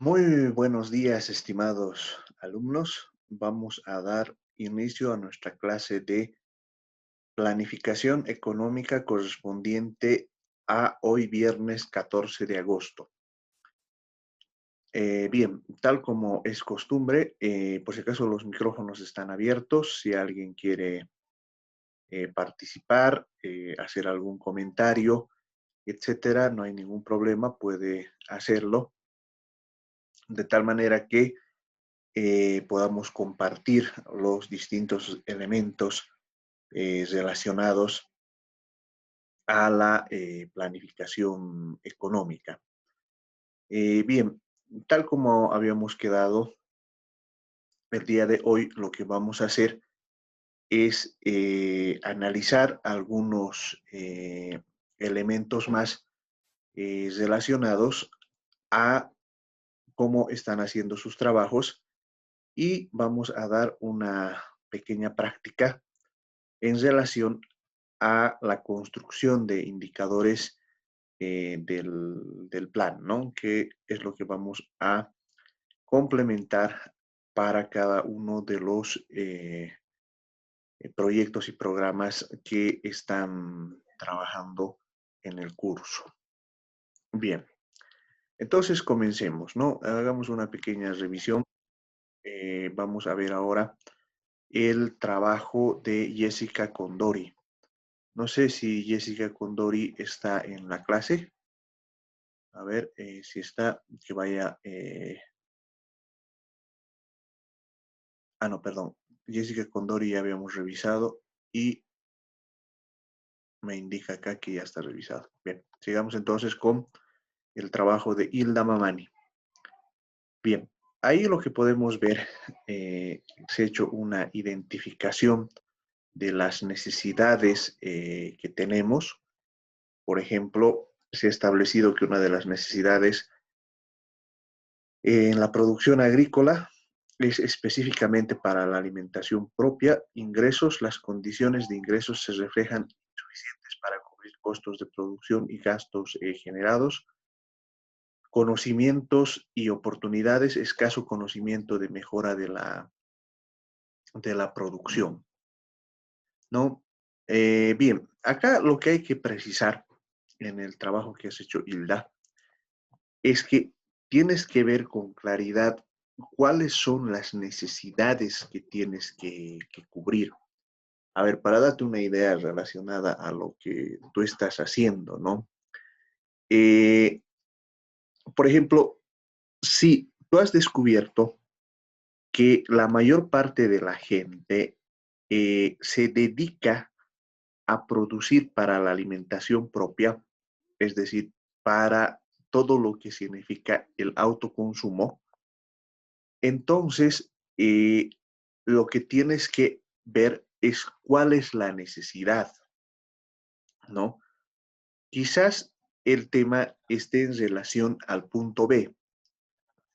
Muy buenos días, estimados alumnos. Vamos a dar inicio a nuestra clase de planificación económica correspondiente a hoy viernes 14 de agosto. Bien, tal como es costumbre, por si acaso los micrófonos están abiertos. Si alguien quiere participar, hacer algún comentario, etcétera, no hay ningún problema, puede hacerlo de tal manera que podamos compartir los distintos elementos relacionados a la planificación económica. Bien, tal como habíamos quedado, el día de hoy lo que vamos a hacer es analizar algunos elementos más relacionados a cómo están haciendo sus trabajos y vamos a dar una pequeña práctica en relación a la construcción de indicadores del plan, ¿no? Que es lo que vamos a complementar para cada uno de los proyectos y programas que están trabajando en el curso. Bien, entonces comencemos, ¿no? Hagamos una pequeña revisión. Vamos a ver ahora el trabajo de Jessica Condori. No sé si Jessica Condori está en la clase. A ver si está, que vaya. No, perdón. Jessica Condori ya habíamos revisado y me indica acá que ya está revisado. Bien, sigamos entonces con el trabajo de Hilda Mamani. Bien, ahí lo que podemos ver, se ha hecho una identificación de las necesidades que tenemos. Por ejemplo, se ha establecido que una de las necesidades en la producción agrícola es específicamente para la alimentación propia, ingresos, las condiciones de ingresos se reflejan insuficientes para cubrir costos de producción y gastos generados, conocimientos y oportunidades, escaso conocimiento de mejora de la producción, ¿no? Bien, acá lo que hay que precisar en el trabajo que has hecho, Hilda, es que tienes que ver con claridad cuáles son las necesidades que tienes que cubrir. A ver, para darte una idea relacionada a lo que tú estás haciendo, ¿no? Eh, por ejemplo, si tú has descubierto que la mayor parte de la gente se dedica a producir para la alimentación propia, es decir, para todo lo que significa el autoconsumo, entonces lo que tienes que ver es cuál es la necesidad, ¿no? Quizás el tema esté en relación al punto B.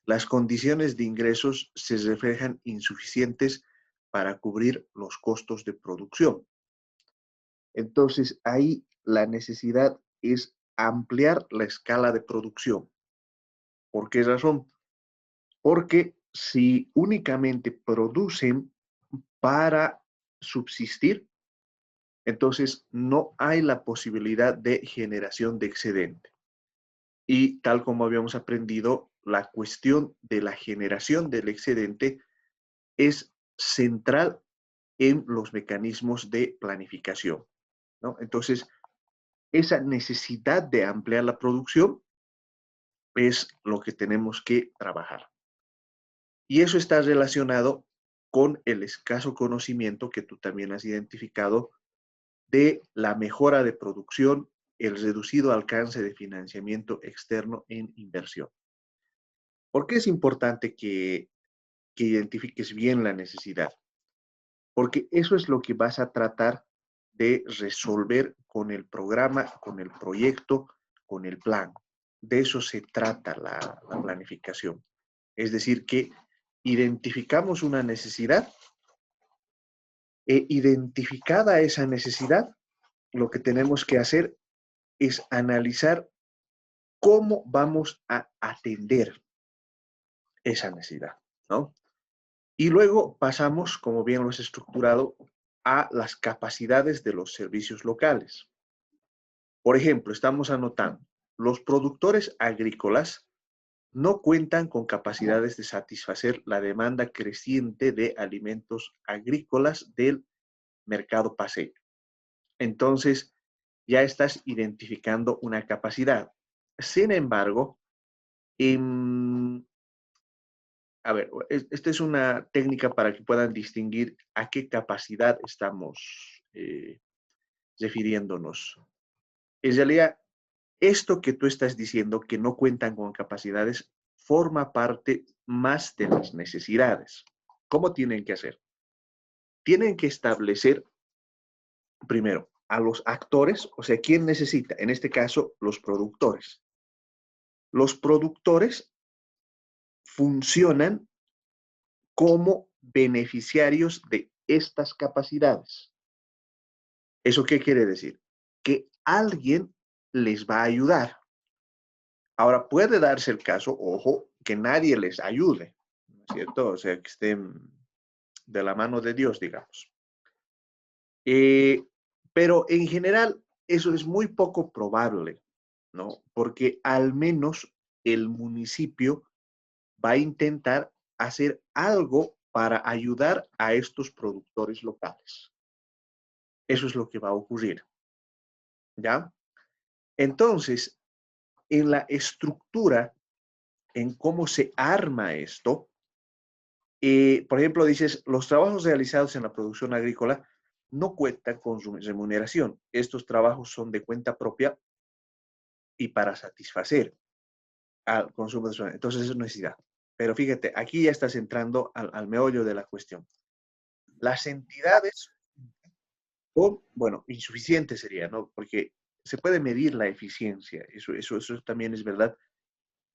Las condiciones de ingresos se reflejan insuficientes para cubrir los costos de producción. Entonces, ahí la necesidad es ampliar la escala de producción. ¿Por qué razón? Porque si únicamente producen para subsistir, entonces no hay la posibilidad de generación de excedente. Y tal como habíamos aprendido, la cuestión de la generación del excedente es central en los mecanismos de planificación, ¿no? Entonces, esa necesidad de ampliar la producción es lo que tenemos que trabajar. Y eso está relacionado con el escaso conocimiento que tú también has identificado de la mejora de producción, el reducido alcance de financiamiento externo en inversión. ¿Por qué es importante que identifiques bien la necesidad? Porque eso es lo que vas a tratar de resolver con el programa, con el proyecto, con el plan. De eso se trata la planificación. Es decir, que identificamos una necesidad e identificada esa necesidad, lo que tenemos que hacer es analizar cómo vamos a atender. esa necesidad, ¿no? Y luego pasamos, como bien lo has estructurado, a las capacidades de los servicios locales. Por ejemplo, estamos anotando, los productores agrícolas no cuentan con capacidades de satisfacer la demanda creciente de alimentos agrícolas del mercado paseño. Entonces, ya estás identificando una capacidad. Sin embargo, en, a ver, esta es una técnica para que puedan distinguir a qué capacidad estamos refiriéndonos. En realidad, esto que tú estás diciendo, que no cuentan con capacidades, forma parte más de las necesidades. ¿Cómo tienen que hacer? Tienen que establecer, primero, a los actores, o sea, ¿quién necesita? En este caso, los productores. Los productores funcionan como beneficiarios de estas capacidades. ¿Eso qué quiere decir? Que alguien les va a ayudar. Ahora, puede darse el caso, ojo, que nadie les ayude, ¿no es cierto? O sea, que estén de la mano de Dios, digamos. Eh, pero en general, eso es muy poco probable, ¿no? Porque al menos el municipio va a intentar hacer algo para ayudar a estos productores locales. Eso es lo que va a ocurrir, ¿ya? Entonces, en la estructura, en cómo se arma esto, por ejemplo, dices, los trabajos realizados en la producción agrícola no cuentan con su remuneración. Estos trabajos son de cuenta propia y para satisfacer al consumo de su... Entonces, es necesidad. Pero fíjate, aquí ya estás entrando al meollo de la cuestión. Las entidades, o, bueno, insuficiente sería, ¿no? Porque se puede medir la eficiencia, eso también es verdad,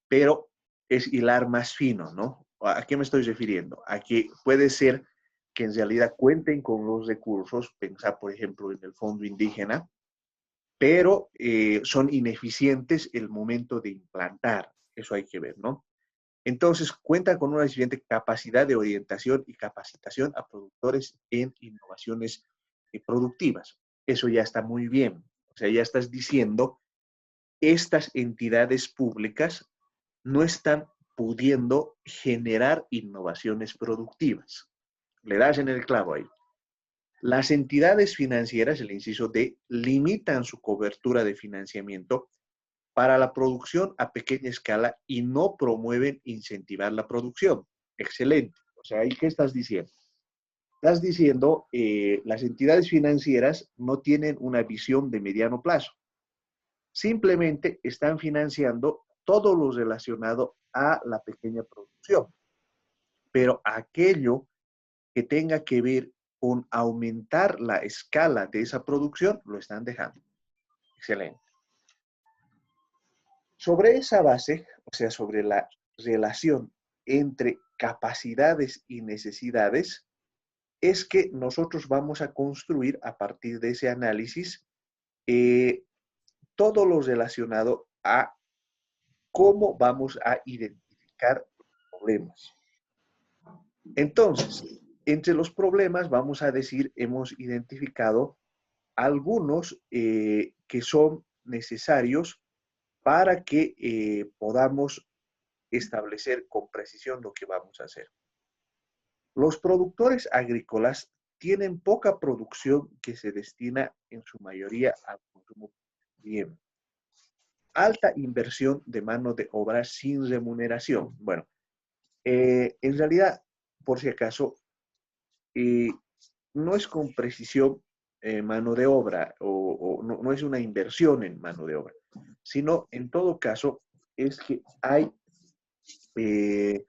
pero es hilar más fino, ¿no? ¿A qué me estoy refiriendo? A que puede ser que en realidad cuenten con los recursos, pensar, por ejemplo, en el fondo indígena, pero son ineficientes el momento de implantar. Eso hay que ver, ¿no? Entonces, cuentan con una suficiente capacidad de orientación y capacitación a productores en innovaciones productivas. Eso ya está muy bien. O sea, ya estás diciendo, estas entidades públicas no están pudiendo generar innovaciones productivas. Le das en el clavo ahí. Las entidades financieras, el inciso D, limitan su cobertura de financiamiento para la producción a pequeña escala y no promueven incentivar la producción. Excelente. O sea, ¿y qué estás diciendo? Estás diciendo, las entidades financieras no tienen una visión de mediano plazo. Simplemente están financiando todo lo relacionado a la pequeña producción, pero aquello que tenga que ver con aumentar la escala de esa producción, lo están dejando. Excelente. Sobre esa base, o sea, sobre la relación entre capacidades y necesidades, es que nosotros vamos a construir a partir de ese análisis eh, todo lo relacionado a cómo vamos a identificar los problemas. Entonces, entre los problemas, vamos a decir, hemos identificado algunos que son necesarios para que podamos establecer con precisión lo que vamos a hacer. Los productores agrícolas tienen poca producción que se destina en su mayoría al consumo bien. Alta inversión de mano de obra sin remuneración. Bueno, en realidad, por si acaso, eh, no es con precisión mano de obra o no, no, es una inversión en mano de obra, sino en todo caso es que hay eh,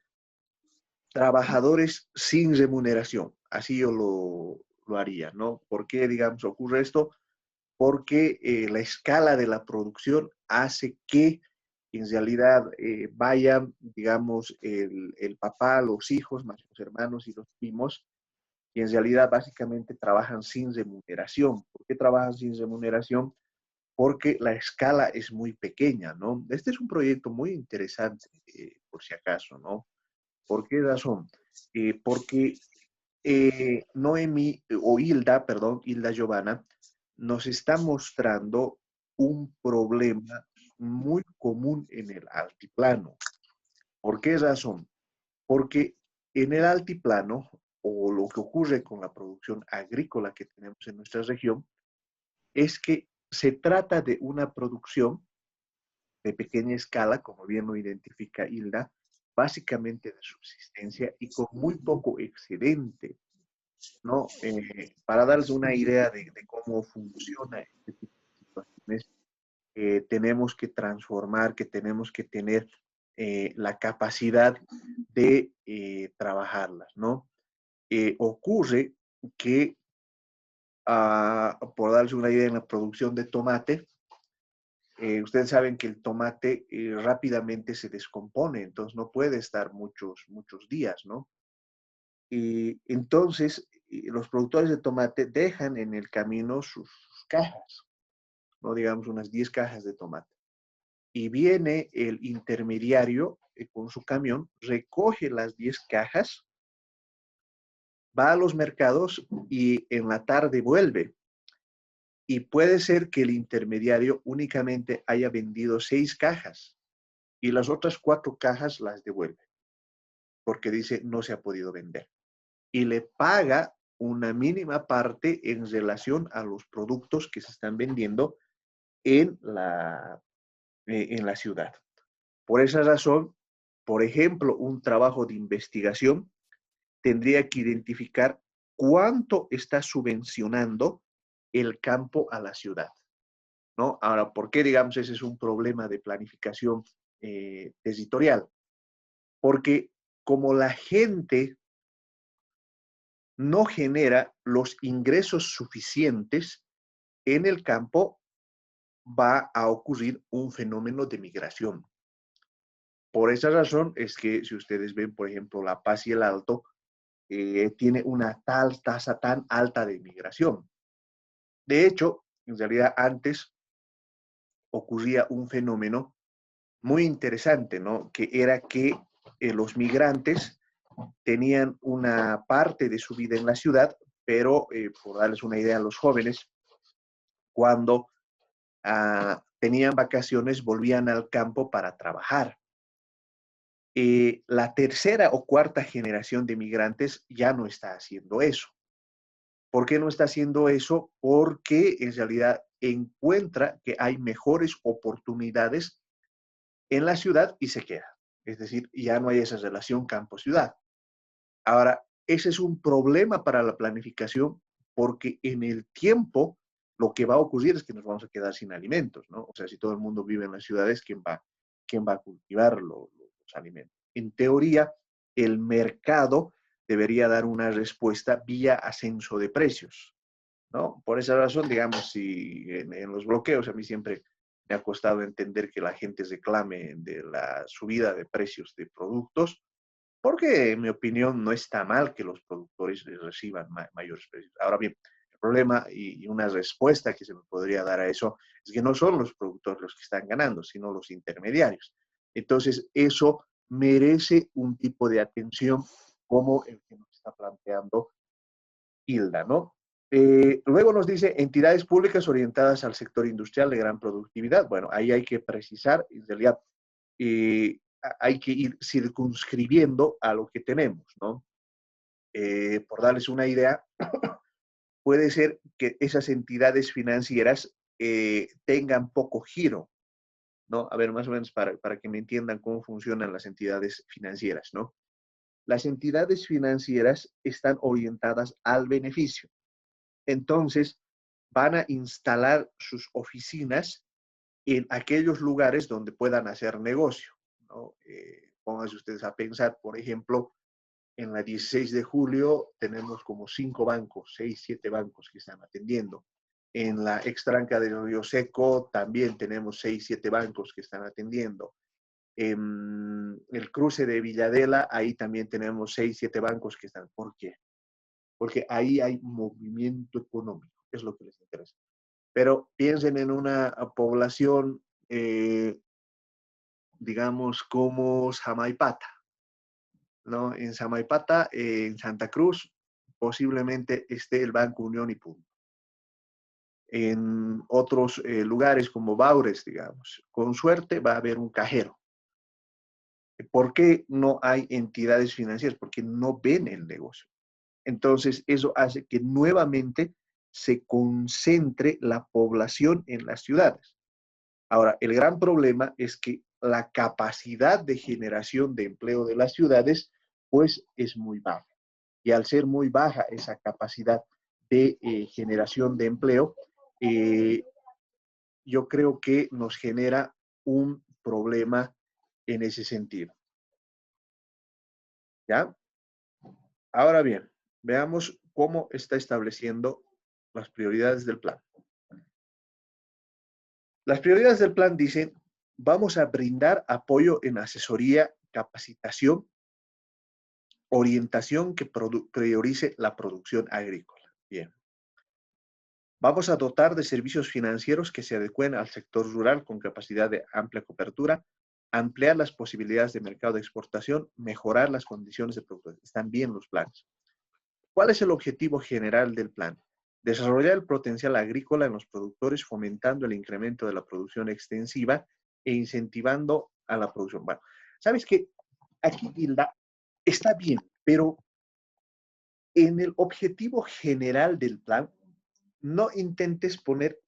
trabajadores sin remuneración. Así yo lo haría, ¿no? ¿Por qué, digamos, ocurre esto? Porque la escala de la producción hace que en realidad vayan, digamos, el papá, los hijos, más los hermanos y los primos, y en realidad básicamente trabajan sin remuneración. ¿Por qué trabajan sin remuneración? Porque la escala es muy pequeña, ¿no? Este es un proyecto muy interesante, por si acaso, ¿no? ¿Por qué razón? Porque Noemi, o Hilda, perdón, Hilda Giovanna, nos está mostrando un problema muy común en el altiplano. ¿Por qué razón? Porque en el altiplano, o lo que ocurre con la producción agrícola que tenemos en nuestra región, es que se trata de una producción de pequeña escala, como bien lo identifica Hilda, básicamente de subsistencia y con muy poco excedente, ¿no? Para darles una idea de cómo funciona este tipo de situaciones, tenemos que transformar, que tenemos que tener la capacidad de trabajarlas, ¿no? Ocurre que, por darles una idea, en la producción de tomate, ustedes saben que el tomate rápidamente se descompone, entonces no puede estar muchos días, ¿no? Y entonces los productores de tomate dejan en el camino sus cajas, ¿no? Digamos unas 10 cajas de tomate. Y viene el intermediario con su camión, recoge las 10 cajas, va a los mercados y en la tarde vuelve. Y puede ser que el intermediario únicamente haya vendido 6 cajas y las otras 4 cajas las devuelve porque dice no se ha podido vender. Y le paga una mínima parte en relación a los productos que se están vendiendo en la ciudad. Por esa razón, por ejemplo, un trabajo de investigación tendría que identificar cuánto está subvencionando el campo a la ciudad, ¿no? Ahora, ¿por qué, digamos, ese es un problema de planificación territorial? Porque como la gente no genera los ingresos suficientes en el campo, va a ocurrir un fenómeno de migración. Por esa razón es que si ustedes ven, por ejemplo, La Paz y el Alto, tiene una tal tasa tan alta de migración. De hecho, en realidad antes ocurría un fenómeno muy interesante, ¿no? Que era que los migrantes tenían una parte de su vida en la ciudad, pero por darles una idea a los jóvenes, cuando tenían vacaciones volvían al campo para trabajar. La tercera o cuarta generación de migrantes ya no está haciendo eso. ¿Por qué no está haciendo eso? Porque en realidad encuentra que hay mejores oportunidades en la ciudad y se queda. Es decir, ya no hay esa relación campo-ciudad. Ahora, ese es un problema para la planificación porque en el tiempo lo que va a ocurrir es que nos vamos a quedar sin alimentos, ¿no? O sea, si todo el mundo vive en las ciudades, quién va a cultivar los alimentos? En teoría, el mercado debería dar una respuesta vía ascenso de precios, ¿no? Por esa razón, digamos, si en los bloqueos a mí siempre me ha costado entender que la gente reclame de la subida de precios de productos, porque en mi opinión no está mal que los productores reciban mayores precios. Ahora bien, el problema y una respuesta que se me podría dar a eso es que no son los productores los que están ganando, sino los intermediarios. Entonces, eso merece un tipo de atención como el que nos está planteando Hilda, ¿no? Luego nos dice entidades públicas orientadas al sector industrial de gran productividad. Bueno, ahí hay que precisar, en realidad, hay que ir circunscribiendo a lo que tenemos, ¿no? Por darles una idea, puede ser que esas entidades financieras tengan poco giro, ¿no? A ver, más o menos para que me entiendan cómo funcionan las entidades financieras, ¿no? Las entidades financieras están orientadas al beneficio. Entonces, van a instalar sus oficinas en aquellos lugares donde puedan hacer negocio, ¿no? Pónganse ustedes a pensar, por ejemplo, en la 16 de julio tenemos como 5 bancos, 6, 7 bancos que están atendiendo. En la extranca del Río Seco también tenemos 6, 7 bancos que están atendiendo. En el cruce de Villadela, ahí también tenemos 6, 7 bancos que están. ¿Por qué? Porque ahí hay movimiento económico, es lo que les interesa. Pero piensen en una población, digamos, como Samaipata, ¿no? En Samaipata, en Santa Cruz, posiblemente esté el Banco Unión y punto. En otros lugares como Baures, digamos, con suerte va a haber un cajero. ¿Por qué no hay entidades financieras? Porque no ven el negocio. Entonces, eso hace que nuevamente se concentre la población en las ciudades. Ahora, el gran problema es que la capacidad de generación de empleo de las ciudades, pues, es muy baja. Y al ser muy baja esa capacidad de generación de empleo, eh, yo creo que nos genera un problema en ese sentido. ¿Ya? Ahora bien, veamos cómo está estableciendo las prioridades del plan. Las prioridades del plan dicen, vamos a brindar apoyo en asesoría, capacitación, orientación que priorice la producción agrícola. Bien. Vamos a dotar de servicios financieros que se adecuen al sector rural con capacidad de amplia cobertura, ampliar las posibilidades de mercado de exportación, mejorar las condiciones de producción. Están bien los planes. ¿Cuál es el objetivo general del plan? Desarrollar el potencial agrícola en los productores, fomentando el incremento de la producción extensiva e incentivando a la producción. Bueno, ¿sabes qué? Aquí, Hilda, está bien, pero en el objetivo general del plan, no intentes poner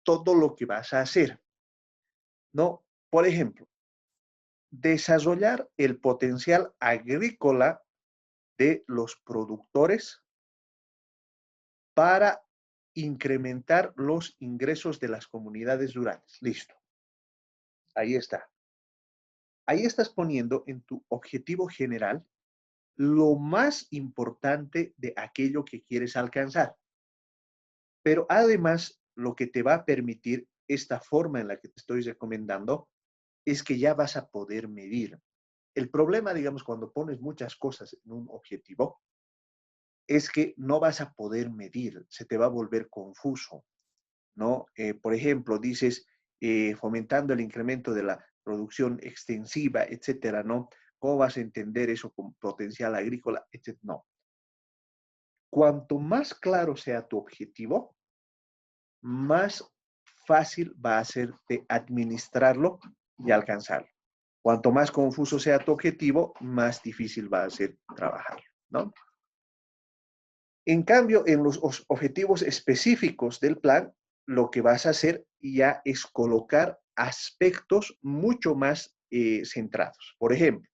todo lo que vas a hacer, ¿no? Por ejemplo, desarrollar el potencial agrícola de los productores para incrementar los ingresos de las comunidades rurales. Listo. Ahí está. Ahí estás poniendo en tu objetivo general lo más importante de aquello que quieres alcanzar. Pero además, lo que te va a permitir esta forma en la que te estoy recomendando es que ya vas a poder medir. El problema, digamos, cuando pones muchas cosas en un objetivo, es que no vas a poder medir, se te va a volver confuso, ¿no? Por ejemplo, dices, fomentando el incremento de la producción extensiva, etcétera, ¿no? ¿Cómo vas a entender eso con potencial agrícola, etcétera? No. Cuanto más claro sea tu objetivo, más fácil va a ser de administrarlo y alcanzarlo. Cuanto más confuso sea tu objetivo, más difícil va a ser trabajar, ¿no? En cambio, en los objetivos específicos del plan, lo que vas a hacer ya es colocar aspectos mucho más centrados. Por ejemplo,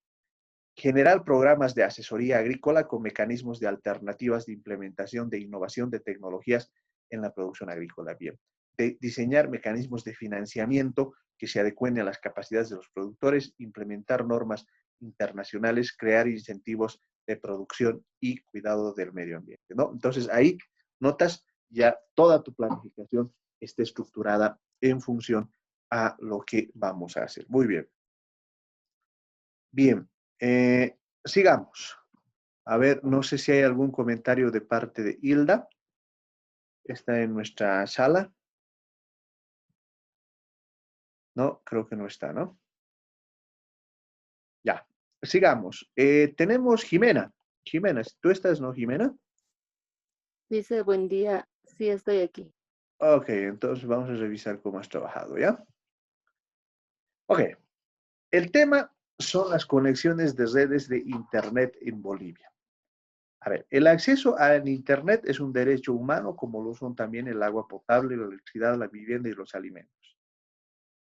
generar programas de asesoría agrícola con mecanismos de alternativas de implementación de innovación de tecnologías en la producción agrícola. Bien, de diseñar mecanismos de financiamiento que se adecuen a las capacidades de los productores, implementar normas internacionales, crear incentivos de producción y cuidado del medio ambiente, ¿no? Entonces ahí notas ya toda tu planificación esté estructurada en función a lo que vamos a hacer. Muy bien. Bien, sigamos. A ver, no sé si hay algún comentario de parte de Hilda. Está en nuestra sala. No, creo que no está, ¿no? Ya, sigamos. Tenemos Jimena. Jimena, ¿tú estás, no, Jimena? Dice, buen día, sí estoy aquí. Ok, entonces vamos a revisar cómo has trabajado, ¿ya? Ok, el tema son las conexiones de redes de Internet en Bolivia. A ver, el acceso al Internet es un derecho humano, como lo son también el agua potable, la electricidad, la vivienda y los alimentos.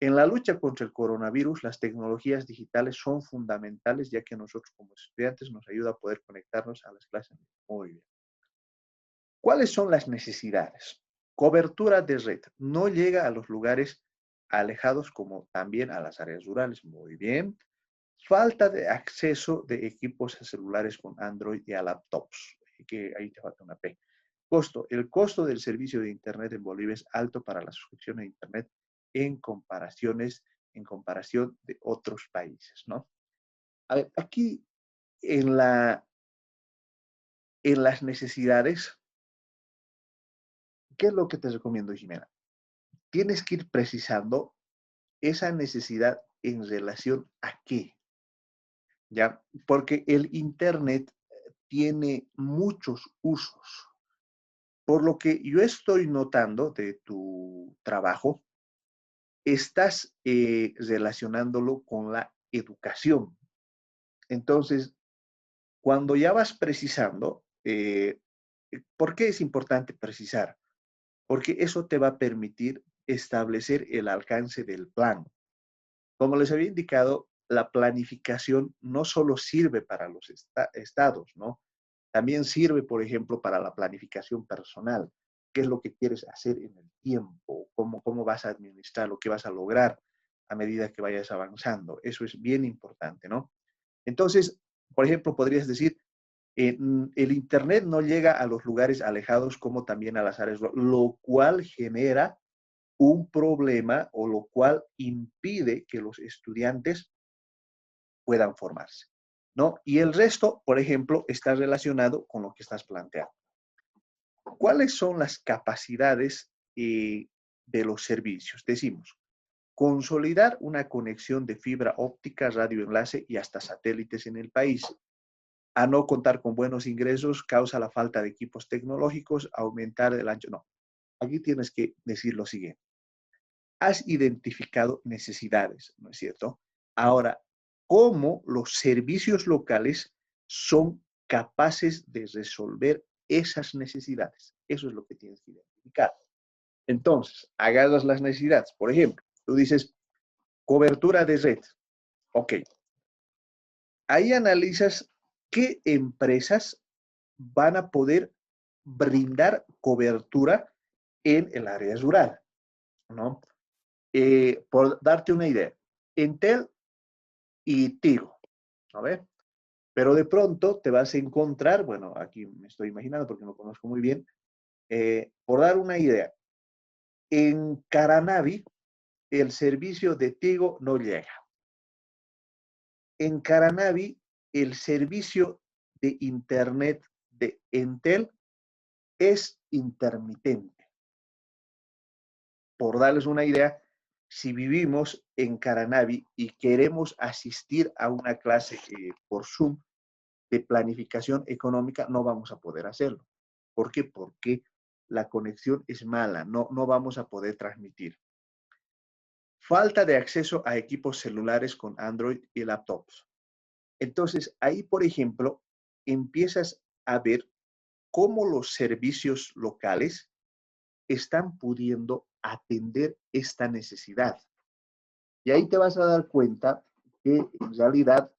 En la lucha contra el coronavirus, las tecnologías digitales son fundamentales, ya que nosotros como estudiantes nos ayuda a poder conectarnos a las clases. Muy bien. ¿Cuáles son las necesidades? Cobertura de red. No llega a los lugares alejados como también a las áreas rurales. Muy bien. Falta de acceso de equipos celulares con Android y a laptops. Que ahí te falta una P. Costo. El costo del servicio de Internet en Bolivia es alto para la suscripción a Internet en comparación de otros países, ¿no? A ver, aquí en, en las necesidades, ¿qué es lo que te recomiendo, Jimena? Tienes que ir precisando esa necesidad en relación a qué. ¿ya? Porque el Internet tiene muchos usos. Por lo que yo estoy notando de tu trabajo, estás relacionándolo con la educación. Entonces, cuando ya vas precisando, ¿por qué es importante precisar? Porque eso te va a permitir establecer el alcance del plan. Como les había indicado, la planificación no solo sirve para los estados, ¿no? También sirve, por ejemplo, para la planificación personal. ¿Qué es lo que quieres hacer en el tiempo? ¿Cómo vas a administrar lo que vas a lograr a medida que vayas avanzando? Eso es bien importante, ¿no? Entonces, por ejemplo, podrías decir, el Internet no llega a los lugares alejados como también a las áreas, lo cual genera un problema o lo cual impide que los estudiantes puedan formarse, ¿no? Y el resto, por ejemplo, está relacionado con lo que estás planteando. ¿Cuáles son las capacidades de los servicios? Decimos, consolidar una conexión de fibra óptica, radioenlace y hasta satélites en el país. A no contar con buenos ingresos causa la falta de equipos tecnológicos, aumentar el ancho. No, aquí tienes que decir lo siguiente. Has identificado necesidades, ¿no es cierto? Ahora, ¿cómo los servicios locales son capaces de resolver esas necesidades? Eso es lo que tienes que identificar. Entonces, agarras las necesidades. Por ejemplo, tú dices, cobertura de red. Ok. Ahí analizas qué empresas van a poder brindar cobertura en el área rural, ¿no? Por darte una idea, Entel y Tigo, ¿no ves? Pero de pronto te vas a encontrar, bueno, aquí me estoy imaginando porque no conozco muy bien, por dar una idea, en Caranavi el servicio de Tigo no llega. En Caranavi el servicio de Internet de Entel es intermitente. Por darles una idea, si vivimos en Caranavi y queremos asistir a una clase por Zoom de planificación económica, no vamos a poder hacerlo. ¿Por qué? Porque la conexión es mala, no vamos a poder transmitir. Falta de acceso a equipos celulares con Android y laptops. Entonces, ahí, por ejemplo, empiezas a ver cómo los servicios locales están pudiendo atender esta necesidad. Y ahí te vas a dar cuenta que en realidad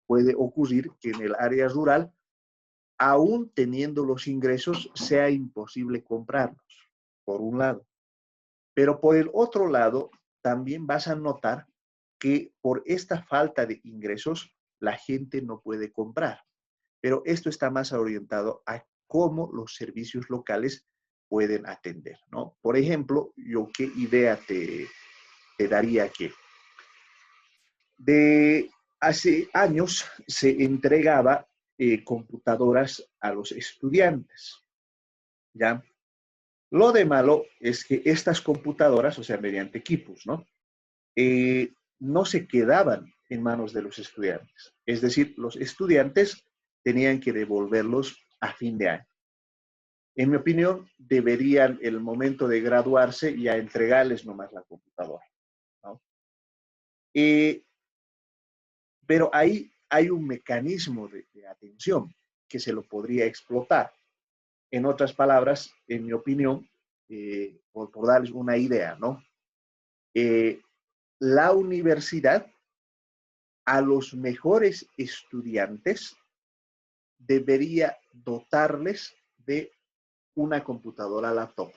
puede ocurrir que en el área rural, aún teniendo los ingresos, sea imposible comprarlos, por un lado. Pero por el otro lado, también vas a notar que por esta falta de ingresos, la gente no puede comprar. Pero esto está más orientado a cómo los servicios locales pueden atender, ¿no? Por ejemplo, yo qué idea te daría que de hace años se entregaba computadoras a los estudiantes, ¿ya? Lo de malo es que estas computadoras, o sea, mediante equipos, ¿no? No se quedaban en manos de los estudiantes. Es decir, los estudiantes tenían que devolverlos a fin de año. En mi opinión, deberían, el momento de graduarse, ya entregarles nomás la computadora, ¿no? Eh, pero ahí hay un mecanismo de atención que se lo podría explotar. En otras palabras, en mi opinión, por darles una idea, ¿no? Eh, la universidad a los mejores estudiantes debería dotarles de una computadora laptop,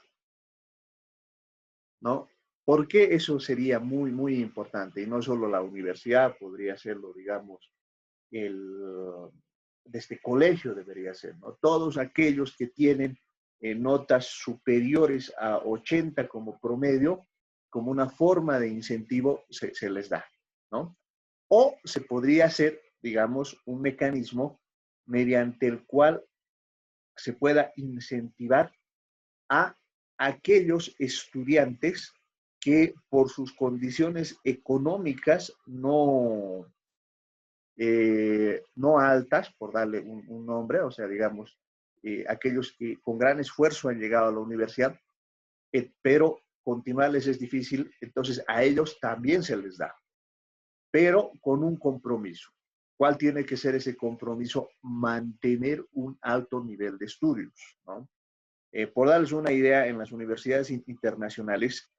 ¿no? Porque eso sería muy, muy importante. Y no solo la universidad, podría serlo, digamos, de este colegio debería ser, ¿no? Todos aquellos que tienen notas superiores a 80 como promedio, como una forma de incentivo, se les da, ¿no? O se podría hacer, digamos, un mecanismo mediante el cual se pueda incentivar a aquellos estudiantes que por sus condiciones económicas no altas, por darle un nombre, o sea, digamos, aquellos que con gran esfuerzo han llegado a la universidad, pero continuarles es difícil, entonces a ellos también se les da, pero con un compromiso. ¿Cuál tiene que ser ese compromiso? Mantener un alto nivel de estudios, ¿no? Por darles una idea, en las universidades internacionales,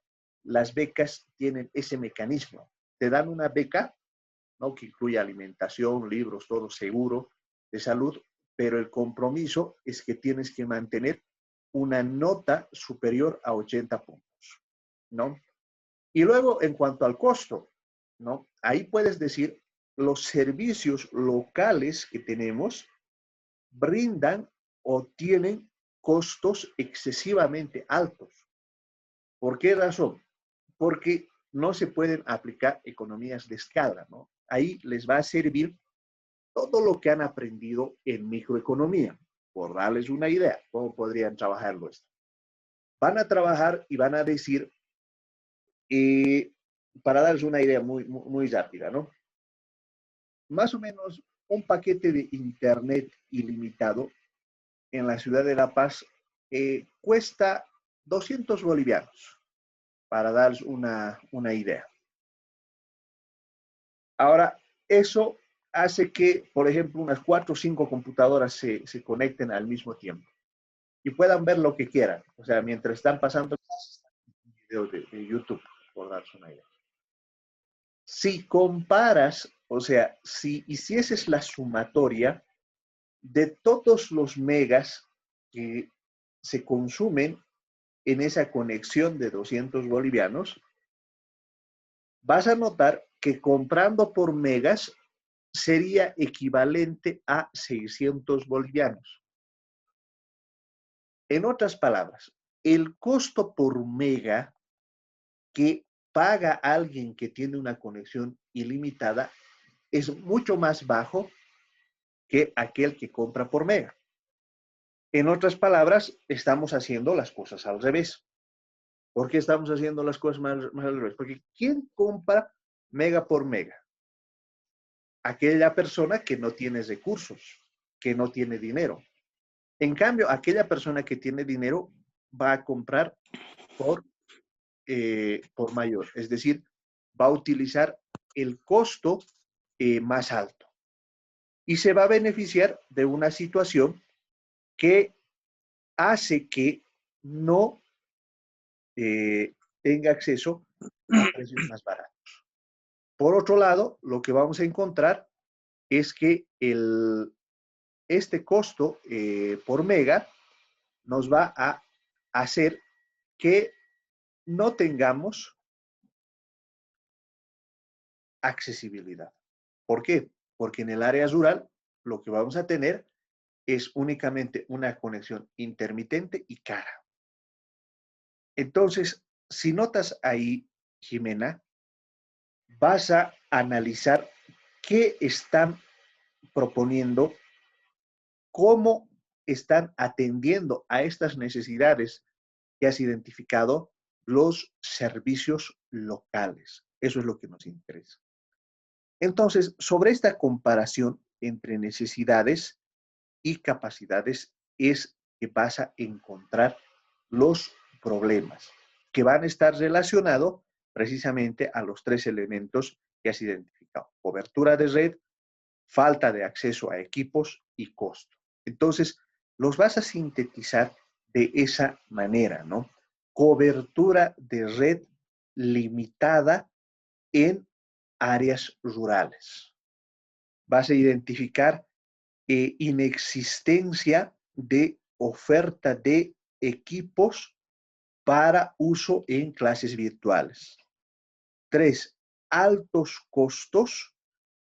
las becas tienen ese mecanismo. Te dan una beca, ¿no? Que incluye alimentación, libros, todo seguro de salud, pero el compromiso es que tienes que mantener una nota superior a 80 puntos, ¿no? Y luego, en cuanto al costo, ¿no? Ahí puedes decir, los servicios locales que tenemos brindan o tienen costos excesivamente altos. ¿Por qué razón? Porque no se pueden aplicar economías de escala, ¿no? Ahí les va a servir todo lo que han aprendido en microeconomía. Por darles una idea, ¿cómo podrían trabajarlo esto? Van a trabajar y van a decir, eh, para darles una idea muy rápida, ¿no? Más o menos un paquete de internet ilimitado en la ciudad de La Paz cuesta 200 bolivianos, para darles una idea. Ahora, eso hace que, por ejemplo, unas 4 o 5 computadoras se conecten al mismo tiempo y puedan ver lo que quieran. O sea, mientras están pasando videos de YouTube, por darse una idea. Si comparas, o sea, si hicieses la sumatoria de todos los megas que se consumen en esa conexión de 200 bolivianos, vas a notar que comprando por megas sería equivalente a 600 bolivianos. En otras palabras, el costo por mega que paga alguien que tiene una conexión ilimitada es mucho más bajo que aquel que compra por mega. En otras palabras, estamos haciendo las cosas al revés. ¿Por qué estamos haciendo las cosas más al revés? Porque ¿quién compra mega por mega? Aquella persona que no tiene recursos, que no tiene dinero. En cambio, aquella persona que tiene dinero va a comprar por mayor, es decir, va a utilizar el costo más alto y se va a beneficiar de una situación que hace que no tenga acceso a precios más baratos. Por otro lado, lo que vamos a encontrar es que este costo por mega nos va a hacer que no tengamos accesibilidad. ¿Por qué? Porque en el área rural lo que vamos a tener es únicamente una conexión intermitente y cara. Entonces, si notas ahí, Jimena, vas a analizar qué están proponiendo, cómo están atendiendo a estas necesidades que has identificado los servicios locales. Eso es lo que nos interesa. Entonces, sobre esta comparación entre necesidades y capacidades es que vas a encontrar los problemas que van a estar relacionados precisamente a los 3 elementos que has identificado: cobertura de red, falta de acceso a equipos y costo. Entonces, los vas a sintetizar de esa manera, ¿no? Cobertura de red limitada en áreas rurales. Vas a identificar inexistencia de oferta de equipos para uso en clases virtuales. 3, altos costos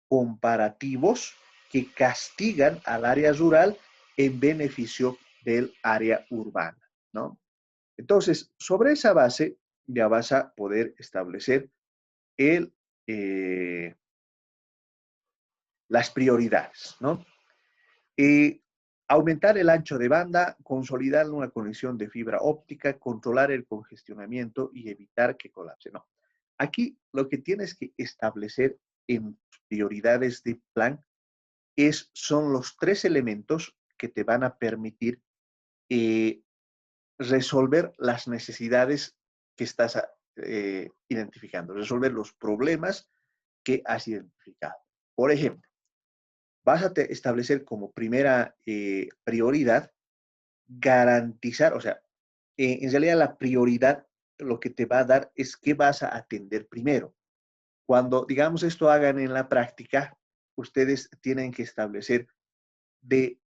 comparativos que castigan al área rural en beneficio del área urbana, ¿no? Entonces, sobre esa base ya vas a poder establecer el, las prioridades, ¿no? Aumentar el ancho de banda, consolidar una conexión de fibra óptica, controlar el congestionamiento y evitar que colapse. No. Aquí lo que tienes que establecer en prioridades de plan son los 3 elementos que te van a permitir resolver las necesidades que estás identificando, resolver los problemas que has identificado. Por ejemplo, vas a establecer como primera prioridad garantizar, o sea, en realidad la prioridad lo que te va a dar es qué vas a atender primero. Cuando, digamos, esto hagan en la práctica, ustedes tienen que establecer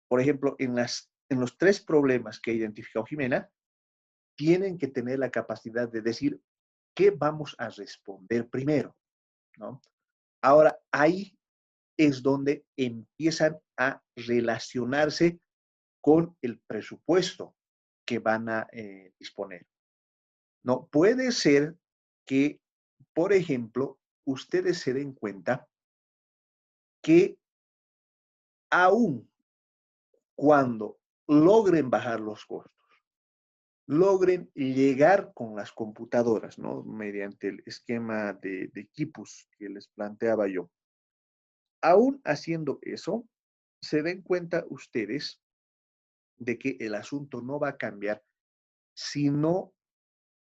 por ejemplo, en los 3 problemas que ha identificado Jimena, tienen que tener la capacidad de decir qué vamos a responder primero, ¿no? Ahora, ahí es donde empiezan a relacionarse con el presupuesto que van a disponer. No, puede ser que, por ejemplo, ustedes se den cuenta que aún cuando logren bajar los costos, logren llegar con las computadoras, ¿no? Mediante el esquema de equipos que les planteaba yo. Aún haciendo eso, se den cuenta ustedes de que el asunto no va a cambiar si no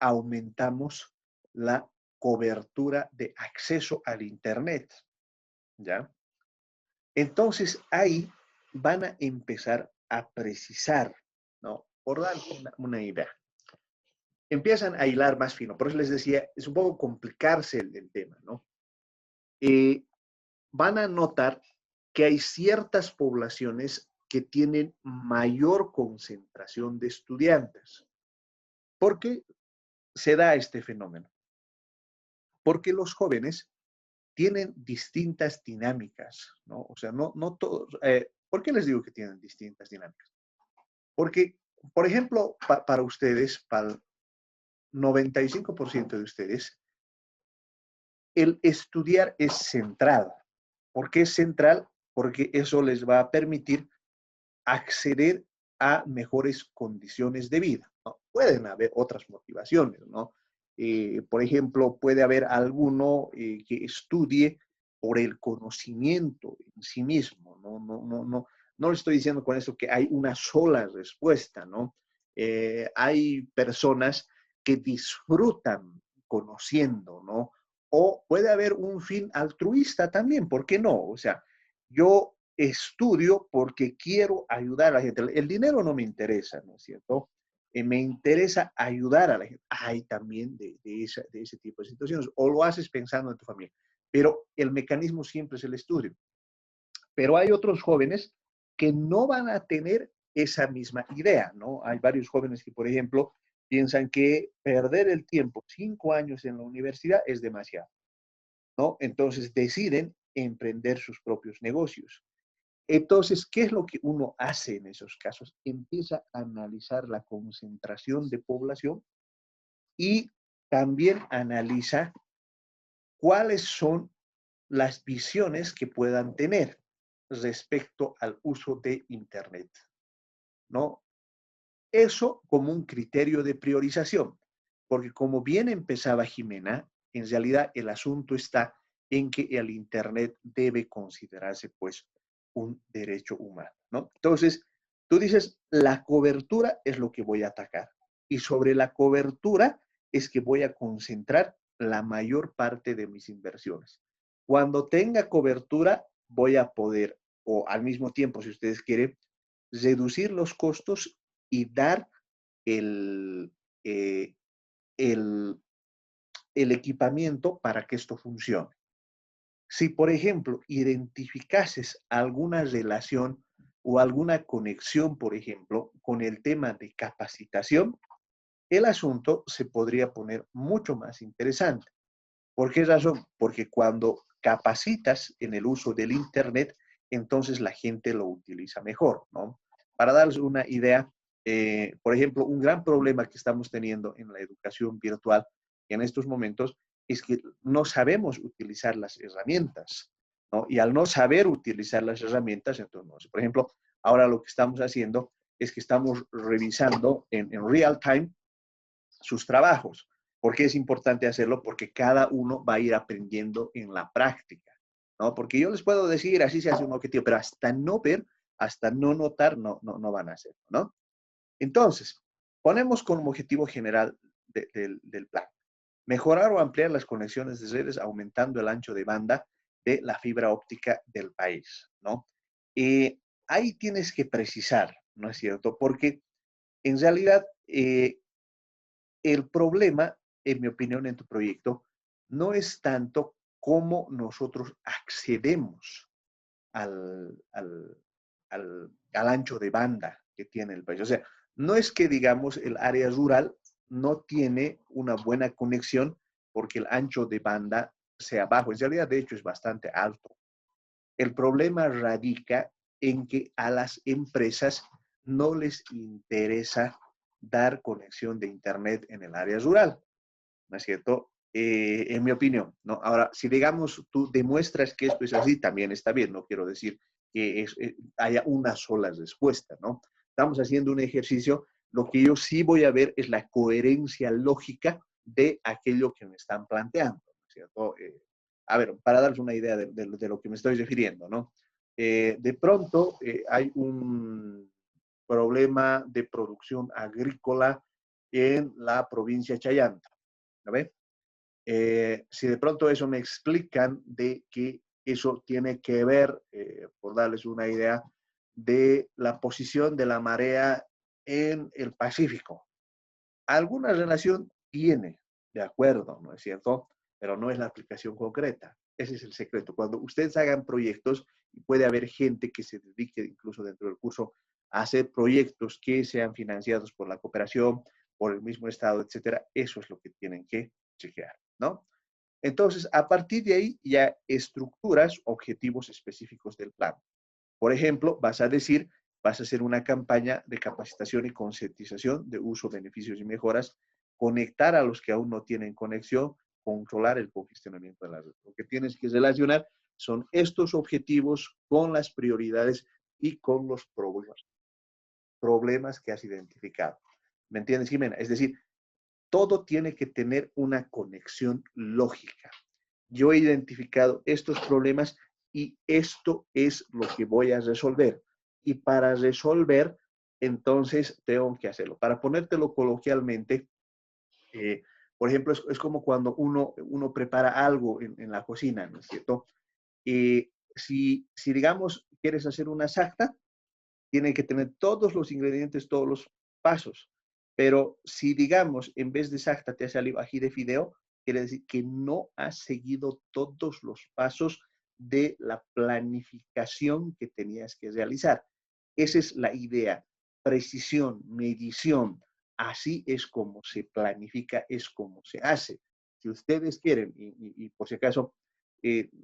aumentamos la cobertura de acceso al Internet, ¿ya? Entonces ahí van a empezar a precisar, ¿no? Por dar una idea. Empiezan a hilar más fino. Por eso les decía, es un poco complicarse el tema, ¿no? Van a notar que hay ciertas poblaciones que tienen mayor concentración de estudiantes. ¿Por qué se da este fenómeno? Porque los jóvenes tienen distintas dinámicas, ¿no? O sea, no todos. ¿Por qué les digo que tienen distintas dinámicas? Porque, por ejemplo, para ustedes, para el 95% de ustedes, el estudiar es central. ¿Por qué es central? Porque eso les va a permitir acceder a mejores condiciones de vida, ¿no? Pueden haber otras motivaciones, ¿no? Por ejemplo, puede haber alguno que estudie por el conocimiento en sí mismo, no le estoy diciendo con eso que hay una sola respuesta, ¿no? Hay personas que disfrutan conociendo, ¿no? O puede haber un fin altruista también, ¿por qué no? O sea, yo estudio porque quiero ayudar a la gente. El dinero no me interesa, ¿no es cierto? Me interesa ayudar a la gente. Hay también de ese tipo de situaciones. O lo haces pensando en tu familia. Pero el mecanismo siempre es el estudio. Pero hay otros jóvenes que no van a tener esa misma idea, ¿no? Hay varios jóvenes que, por ejemplo, piensan que perder el tiempo 5 años en la universidad es demasiado, ¿no? Entonces deciden emprender sus propios negocios. Entonces, ¿qué es lo que uno hace en esos casos? Empieza a analizar la concentración de población y también analiza cuáles son las visiones que puedan tener respecto al uso de Internet, ¿no? Eso como un criterio de priorización, porque como bien empezaba Jimena, en realidad el asunto está en que el Internet debe considerarse pues un derecho humano, ¿no? Entonces, tú dices, la cobertura es lo que voy a atacar y sobre la cobertura es que voy a concentrar la mayor parte de mis inversiones. Cuando tenga cobertura, voy a poder, o al mismo tiempo, si ustedes quieren, reducir los costos y dar el, eh, el, el equipamiento para que esto funcione. Si, por ejemplo, identificases alguna relación o alguna conexión, por ejemplo, con el tema de capacitación, el asunto se podría poner mucho más interesante. ¿Por qué razón? Porque cuando capacitas en el uso del Internet, entonces la gente lo utiliza mejor, ¿no? Para darles una idea, por ejemplo, un gran problema que estamos teniendo en la educación virtual en estos momentos es que no sabemos utilizar las herramientas, ¿no? Y al no saber utilizar las herramientas, entonces, por ejemplo, ahora lo que estamos haciendo es que estamos revisando en real time sus trabajos. ¿Por qué es importante hacerlo? Porque cada uno va a ir aprendiendo en la práctica. ¿no? Porque yo les puedo decir, así se hace un objetivo, pero hasta no ver, hasta no notar, no van a hacerlo, ¿no? Entonces, ponemos como objetivo general del plan. Mejorar o ampliar las conexiones de redes aumentando el ancho de banda de la fibra óptica del país, ¿no? Ahí tienes que precisar, ¿no es cierto? Porque en realidad el problema, en mi opinión, en tu proyecto, no es tanto cómo nosotros accedemos al ancho de banda que tiene el país. O sea, no es que, digamos, el área rural no tiene una buena conexión porque el ancho de banda sea bajo. En realidad, de hecho, es bastante alto. El problema radica en que a las empresas no les interesa dar conexión de Internet en el área rural, ¿no es cierto? En mi opinión, ¿no? Ahora, si digamos tú demuestras que esto es así, también está bien, no quiero decir que haya una sola respuesta, ¿no? Estamos haciendo un ejercicio, lo que yo sí voy a ver es la coherencia lógica de aquello que me están planteando, ¿no es cierto? A ver, para darles una idea de lo que me estoy refiriendo, ¿no? De pronto hay un problema de producción agrícola en la provincia de Chayanta, ¿no ve? Si de pronto eso me explican de que eso tiene que ver, por darles una idea, de la posición de la marea en el Pacífico. Alguna relación tiene, de acuerdo, ¿no es cierto? Pero no es la aplicación concreta. Ese es el secreto. Cuando ustedes hagan proyectos, puede haber gente que se dedique, incluso dentro del curso, a hacer proyectos que sean financiados por la cooperación, por el mismo Estado, etcétera. Eso es lo que tienen que chequear, ¿no? Entonces, a partir de ahí ya estructuras objetivos específicos del plan. Por ejemplo, vas a decir, vas a hacer una campaña de capacitación y concientización de uso, beneficios y mejoras, conectar a los que aún no tienen conexión, controlar el congestionamiento de la red. Lo que tienes que relacionar son estos objetivos con las prioridades y con los problemas que has identificado. ¿Me entiendes, Jimena? Es decir, todo tiene que tener una conexión lógica. Yo he identificado estos problemas y esto es lo que voy a resolver. Y para resolver, entonces tengo que hacerlo. Para ponértelo coloquialmente, eh, por ejemplo, es como cuando uno prepara algo en la cocina, ¿no es cierto? Si, digamos, quieres hacer una sarta, tiene que tener todos los ingredientes, todos los pasos. Pero si, digamos, en vez de exacta te ha salido ají de fideo, quiere decir que no has seguido todos los pasos de la planificación que tenías que realizar. Esa es la idea. Precisión, medición. Así es como se planifica, es como se hace. Si ustedes quieren, y por si acaso,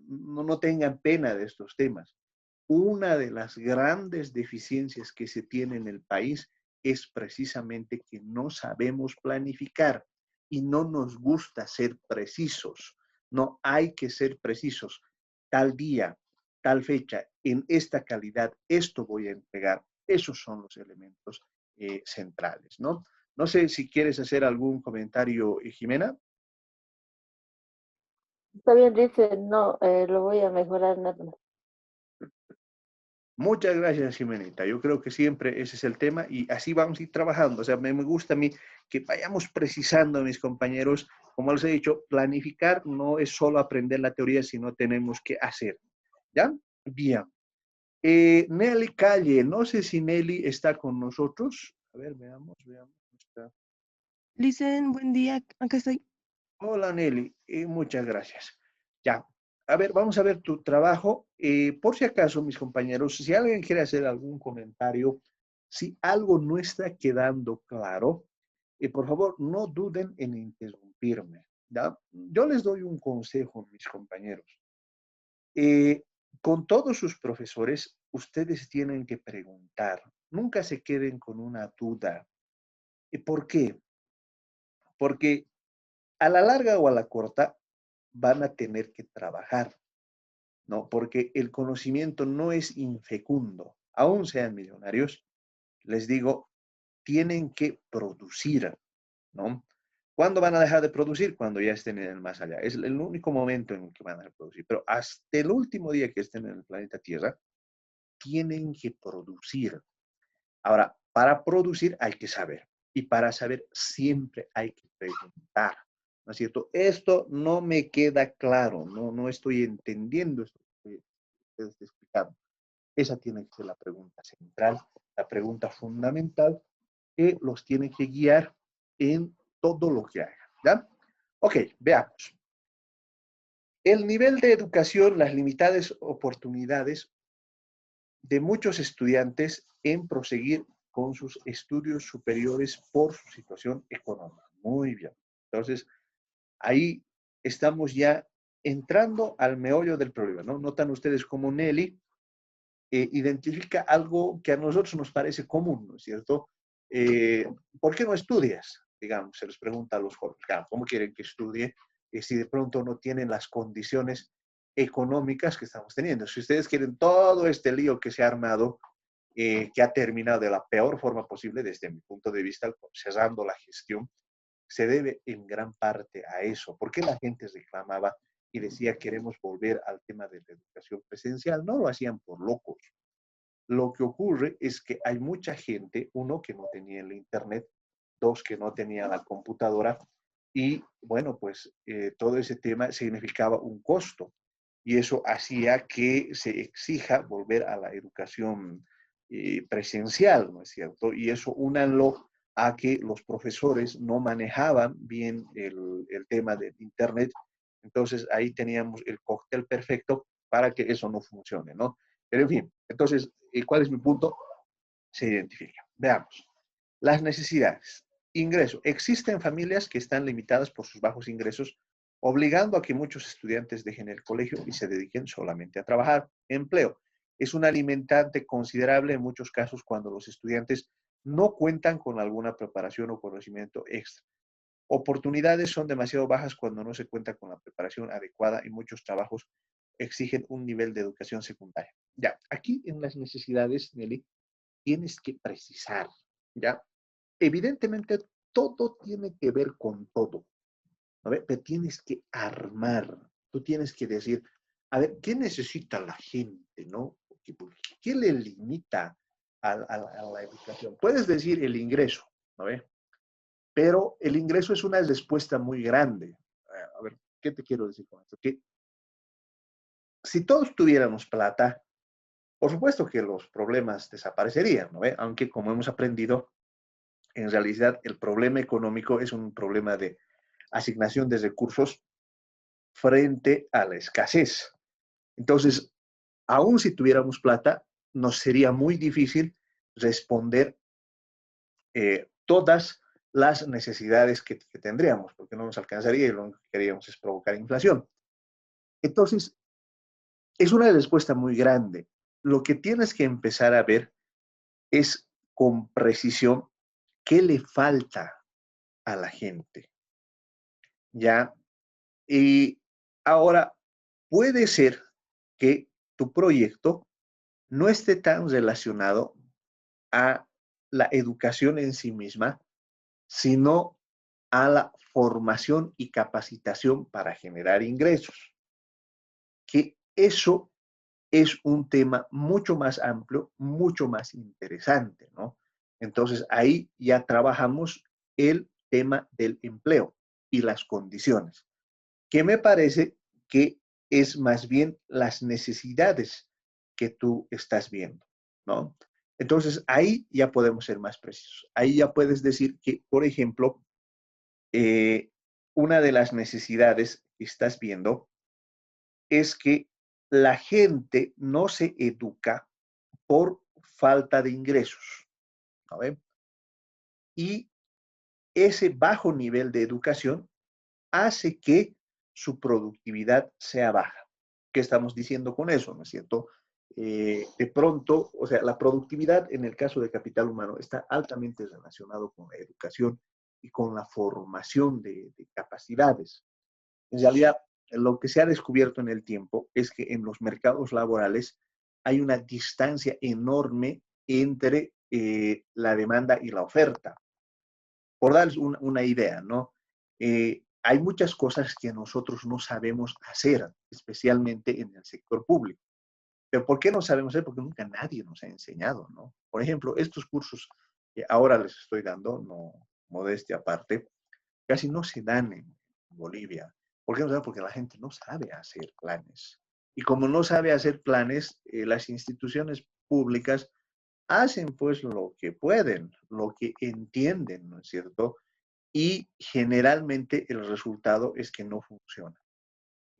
no tengan pena de estos temas. Una de las grandes deficiencias que se tiene en el país es precisamente que no sabemos planificar y no nos gusta ser precisos. No hay que ser precisos. Tal día, tal fecha, en esta calidad, esto voy a entregar. Esos son los elementos centrales, ¿no? No sé si quieres hacer algún comentario, Jimena. Está bien, dice, no, lo voy a mejorar nada más. Muchas gracias, Jimenita. Yo creo que siempre ese es el tema y así vamos a ir trabajando. O sea, me gusta a mí que vayamos precisando, mis compañeros. Como les he dicho, planificar no es solo aprender la teoría, sino tenemos que hacer. ¿Ya? Bien. Nelly Calle, no sé si Nelly está con nosotros. A ver, veamos. Está. Licen, buen día, acá estoy. Hola, Nelly. Muchas gracias. Ya. A ver, vamos a ver tu trabajo. Por si acaso, mis compañeros, si alguien quiere hacer algún comentario, si algo no está quedando claro, por favor, no duden en interrumpirme. ¿Ya? Yo les doy un consejo, mis compañeros. Eh, con todos sus profesores, ustedes tienen que preguntar. Nunca se queden con una duda. ¿Por qué? Porque a la larga o a la corta van a tener que trabajar, ¿no? Porque el conocimiento no es infecundo. Aún sean millonarios, les digo, tienen que producir, ¿no? ¿Cuándo van a dejar de producir? Cuando ya estén en el más allá. Es el único momento en el que van a producir. Pero hasta el último día que estén en el planeta Tierra, tienen que producir. Ahora, para producir hay que saber. Y para saber siempre hay que preguntar. ¿No es cierto? Esto no me queda claro. No estoy entendiendo esto que ustedes explicaron. Esa tiene que ser la pregunta central, la pregunta fundamental que los tiene que guiar en todo lo que hagan. ¿Ya? Ok, veamos. El nivel de educación, las limitadas oportunidades de muchos estudiantes en proseguir con sus estudios superiores por su situación económica. Muy bien. Entonces, ahí estamos ya entrando al meollo del problema, ¿no? Notan ustedes como Nelly identifica algo que a nosotros nos parece común, ¿no es cierto? Eh, ¿Por qué no estudias? Digamos, se les pregunta a los jóvenes, claro, ¿cómo quieren que estudie si de pronto no tienen las condiciones económicas que estamos teniendo? Si ustedes quieren todo este lío que se ha armado, que ha terminado de la peor forma posible, desde mi punto de vista, cerrando la gestión, se debe en gran parte a eso. ¿Por qué la gente reclamaba y decía queremos volver al tema de la educación presencial? No lo hacían por locos. Lo que ocurre es que hay mucha gente, uno, que no tenía el internet, dos, que no tenía la computadora, y bueno, pues todo ese tema significaba un costo, y eso hacía que se exija volver a la educación presencial, ¿no es cierto? Y eso únanlo a que los profesores no manejaban bien el tema del internet, entonces ahí teníamos el cóctel perfecto para que eso no funcione, ¿no? Pero en fin, entonces, ¿cuál es mi punto? Se identifica. Veamos. Las necesidades. Ingreso. Existen familias que están limitadas por sus bajos ingresos, obligando a que muchos estudiantes dejen el colegio y se dediquen solamente a trabajar. Empleo. Es un alimentante considerable en muchos casos cuando los estudiantes no cuentan con alguna preparación o conocimiento extra. Oportunidades son demasiado bajas cuando no se cuenta con la preparación adecuada y muchos trabajos exigen un nivel de educación secundaria. Ya, aquí en las necesidades, Nelly, tienes que precisar, ¿ya? Evidentemente, todo tiene que ver con todo, ¿no? Pero tienes que armar, tú tienes que decir, a ver, ¿qué necesita la gente, no? ¿Qué le limita a la educación? Puedes decir el ingreso, ¿no? Pero el ingreso es una respuesta muy grande. A ver, ¿qué te quiero decir con esto? Que si todos tuviéramos plata, por supuesto que los problemas desaparecerían, ¿no? Aunque como hemos aprendido, en realidad el problema económico es un problema de asignación de recursos frente a la escasez. Entonces, aún si tuviéramos plata, nos sería muy difícil responder todas las necesidades que tendríamos, porque no nos alcanzaría y lo que queríamos es provocar inflación. Entonces, es una respuesta muy grande. Lo que tienes que empezar a ver es con precisión qué le falta a la gente, ¿ya? Y ahora, puede ser que tu proyecto no esté tan relacionado a la educación en sí misma, sino a la formación y capacitación para generar ingresos. Que eso es un tema mucho más amplio, mucho más interesante, ¿no? Entonces ahí ya trabajamos el tema del empleo y las condiciones, que me parece que es más bien las necesidades que tú estás viendo, ¿no? Entonces ahí ya podemos ser más precisos. Ahí ya puedes decir que, por ejemplo, una de las necesidades que estás viendo es que la gente no se educa por falta de ingresos, ¿no ven? Y ese bajo nivel de educación hace que su productividad sea baja. ¿Qué estamos diciendo con eso? ¿No es cierto? De pronto, o sea, la productividad en el caso de capital humano está altamente relacionado con la educación y con la formación de capacidades. En realidad, lo que se ha descubierto en el tiempo es que en los mercados laborales hay una distancia enorme entre la demanda y la oferta. Por darles una idea, ¿no? hay muchas cosas que nosotros no sabemos hacer, especialmente en el sector público. Pero ¿por qué no sabemos hacer? Porque nunca nadie nos ha enseñado, ¿no? Por ejemplo, estos cursos que ahora les estoy dando, no modestia aparte, casi no se dan en Bolivia. ¿Por qué no se dan? Porque la gente no sabe hacer planes. Y como no sabe hacer planes, las instituciones públicas hacen pues lo que pueden, lo que entienden, ¿no es cierto? Y generalmente el resultado es que no funciona.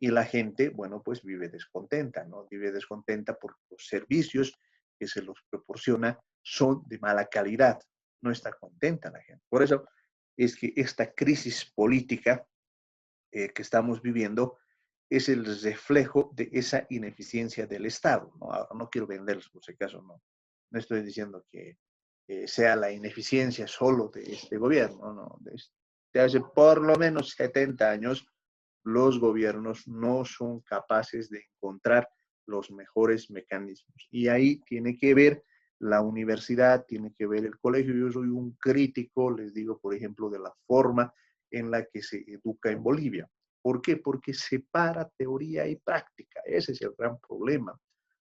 Y la gente, bueno, pues vive descontenta, ¿no? Vive descontenta porque los servicios que se los proporciona son de mala calidad. No está contenta la gente. Por eso es que esta crisis política que estamos viviendo es el reflejo de esa ineficiencia del Estado, ¿no? Ahora, no quiero venderles, por si acaso, no, no estoy diciendo que sea la ineficiencia solo de este gobierno, no, de hace por lo menos 70 años los gobiernos no son capaces de encontrar los mejores mecanismos. Y ahí tiene que ver la universidad, tiene que ver el colegio. Yo soy un crítico, les digo, por ejemplo, de la forma en la que se educa en Bolivia. ¿Por qué? Porque separa teoría y práctica. Ese es el gran problema.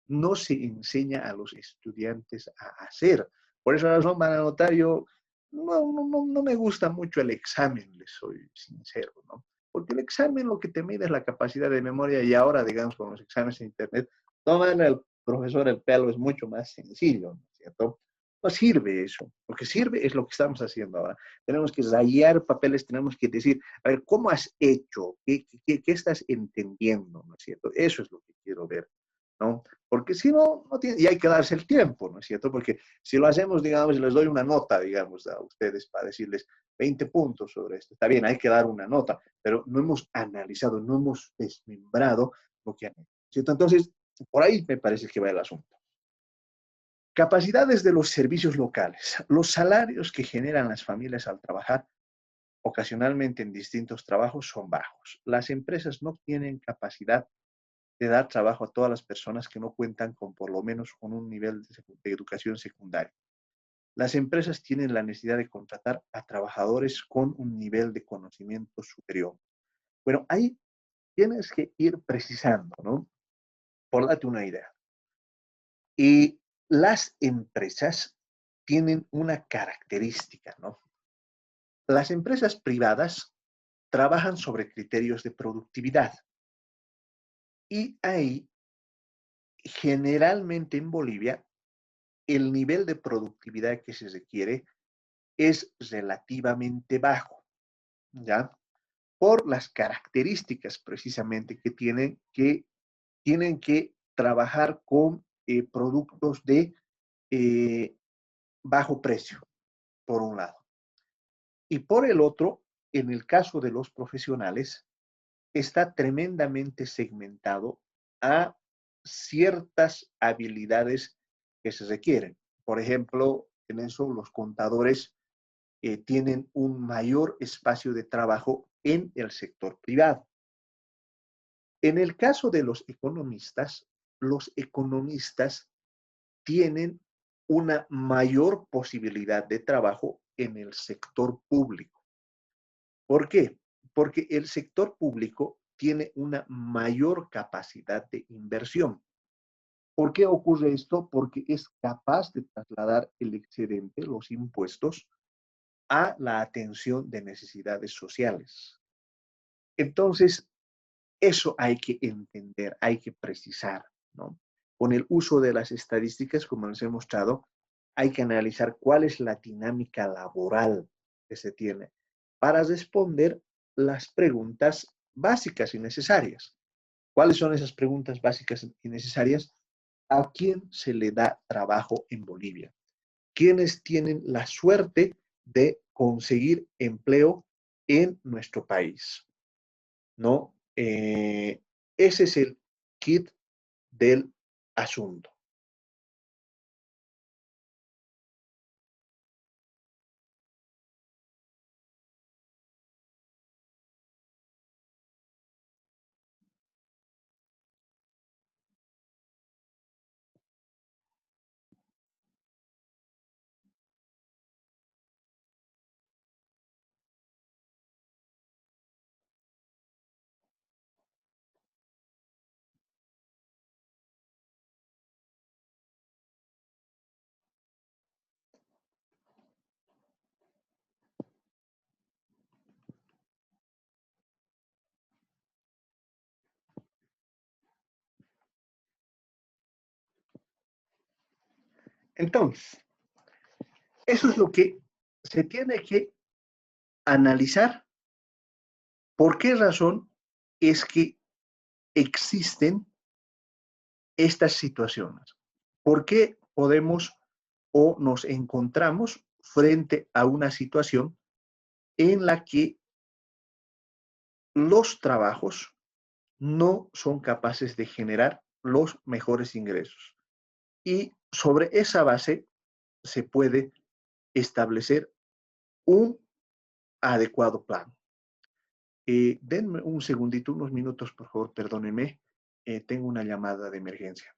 No se enseña a los estudiantes a hacer. Por esa razón van a notar yo, no me gusta mucho el examen, les soy sincero, ¿no? Porque el examen lo que te mide es la capacidad de memoria y ahora, digamos, con los exámenes en Internet, tomarle al profesor el pelo es mucho más sencillo, ¿no es cierto? No sirve eso. Lo que sirve es lo que estamos haciendo ahora. Tenemos que rayar papeles, tenemos que decir, a ver, ¿cómo has hecho? ¿Qué estás entendiendo? ¿No es cierto? Eso es lo que quiero ver, ¿no? Porque si no, no tiene, y hay que darse el tiempo, ¿no es cierto? Porque si lo hacemos, digamos, les doy una nota, digamos, a ustedes para decirles 20 puntos sobre esto. Está bien, hay que dar una nota, pero no hemos analizado, no hemos desmembrado lo que han hecho, ¿cierto? Entonces, por ahí me parece que va el asunto. Capacidades de los servicios locales. Los salarios que generan las familias al trabajar ocasionalmente en distintos trabajos son bajos. Las empresas no tienen capacidad de dar trabajo a todas las personas que no cuentan con por lo menos con un nivel de educación secundaria. Las empresas tienen la necesidad de contratar a trabajadores con un nivel de conocimiento superior. Bueno, ahí tienes que ir precisando, ¿no? Por darte una idea. Y las empresas tienen una característica, ¿no? Las empresas privadas trabajan sobre criterios de productividad y ahí generalmente en Bolivia el nivel de productividad que se requiere es relativamente bajo, ¿ya? Por las características precisamente que tienen que trabajar con productos de eh, bajo precio, por un lado. Y por el otro, en el caso de los profesionales, está tremendamente segmentado a ciertas habilidades que se requieren. Por ejemplo, en eso los contadores tienen un mayor espacio de trabajo en el sector privado. En el caso de los economistas tienen una mayor posibilidad de trabajo en el sector público. ¿Por qué? Porque el sector público tiene una mayor capacidad de inversión. ¿Por qué ocurre esto? Porque es capaz de trasladar el excedente, los impuestos, a la atención de necesidades sociales. Entonces, eso hay que entender, hay que precisar, ¿no? Con el uso de las estadísticas, como les he mostrado, hay que analizar cuál es la dinámica laboral que se tiene para responder las preguntas básicas y necesarias. ¿Cuáles son esas preguntas básicas y necesarias? ¿A quién se le da trabajo en Bolivia? ¿Quiénes tienen la suerte de conseguir empleo en nuestro país? ¿No? Ese es el kit del asunto. Entonces, eso es lo que se tiene que analizar. ¿Por qué razón es que existen estas situaciones? ¿Por qué podemos o nos encontramos frente a una situación en la que los trabajos no son capaces de generar los mejores ingresos? Y sobre esa base se puede establecer un adecuado plan. Denme un segundito, unos minutos, por favor, perdónenme. Tengo una llamada de emergencia.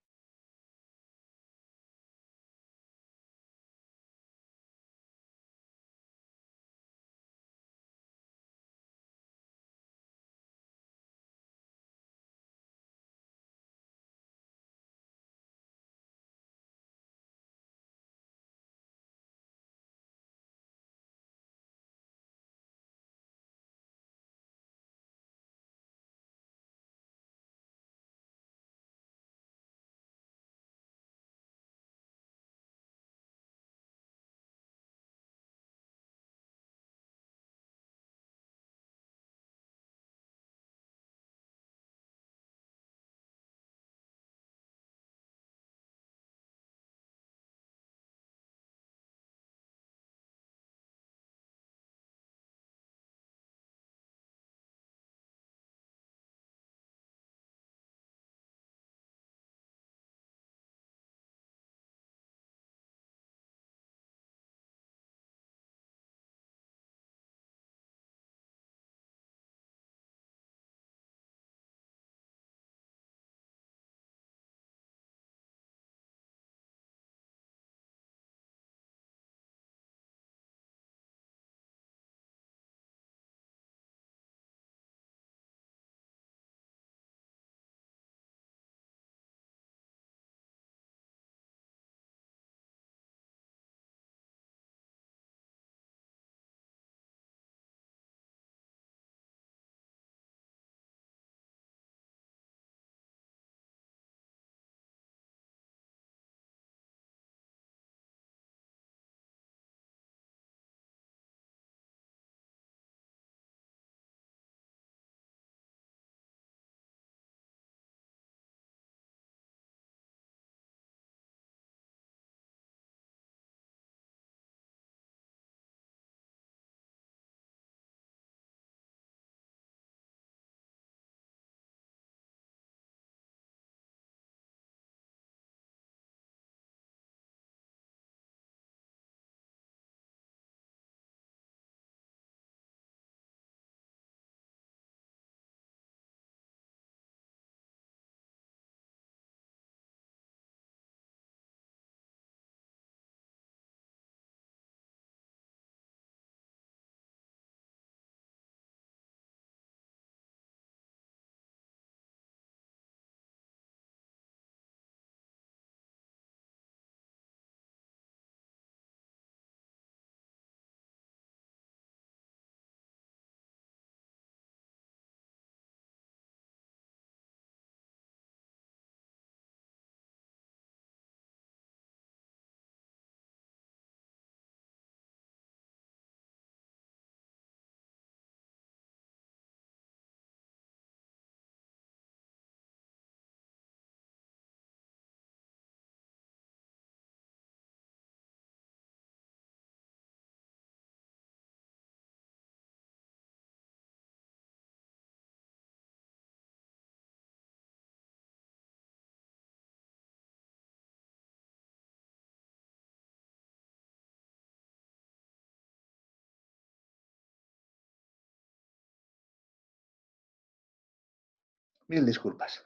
Mil disculpas.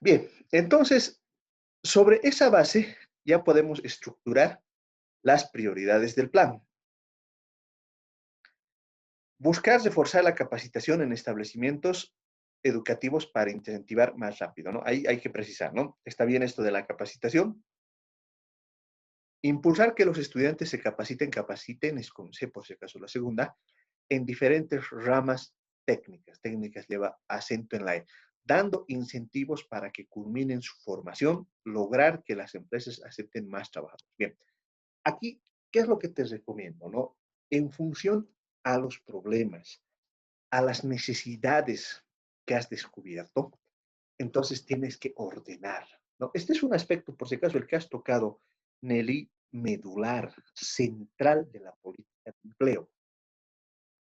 Bien, entonces, sobre esa base ya podemos estructurar las prioridades del plan. Buscar reforzar la capacitación en establecimientos educativos para incentivar más rápido, ¿no? Ahí hay que precisar, ¿no? Está bien esto de la capacitación. Impulsar que los estudiantes se capaciten, es con C por si acaso la segunda, en diferentes ramas técnicas. Técnicas lleva acento en la E. dando incentivos para que culminen su formación, lograr que las empresas acepten más trabajadores. Bien, aquí, ¿qué es lo que te recomiendo, no? En función a los problemas, a las necesidades que has descubierto, entonces tienes que ordenar, ¿no? Este es un aspecto, por si acaso, el que has tocado, Nelly, medular, central de la política de empleo,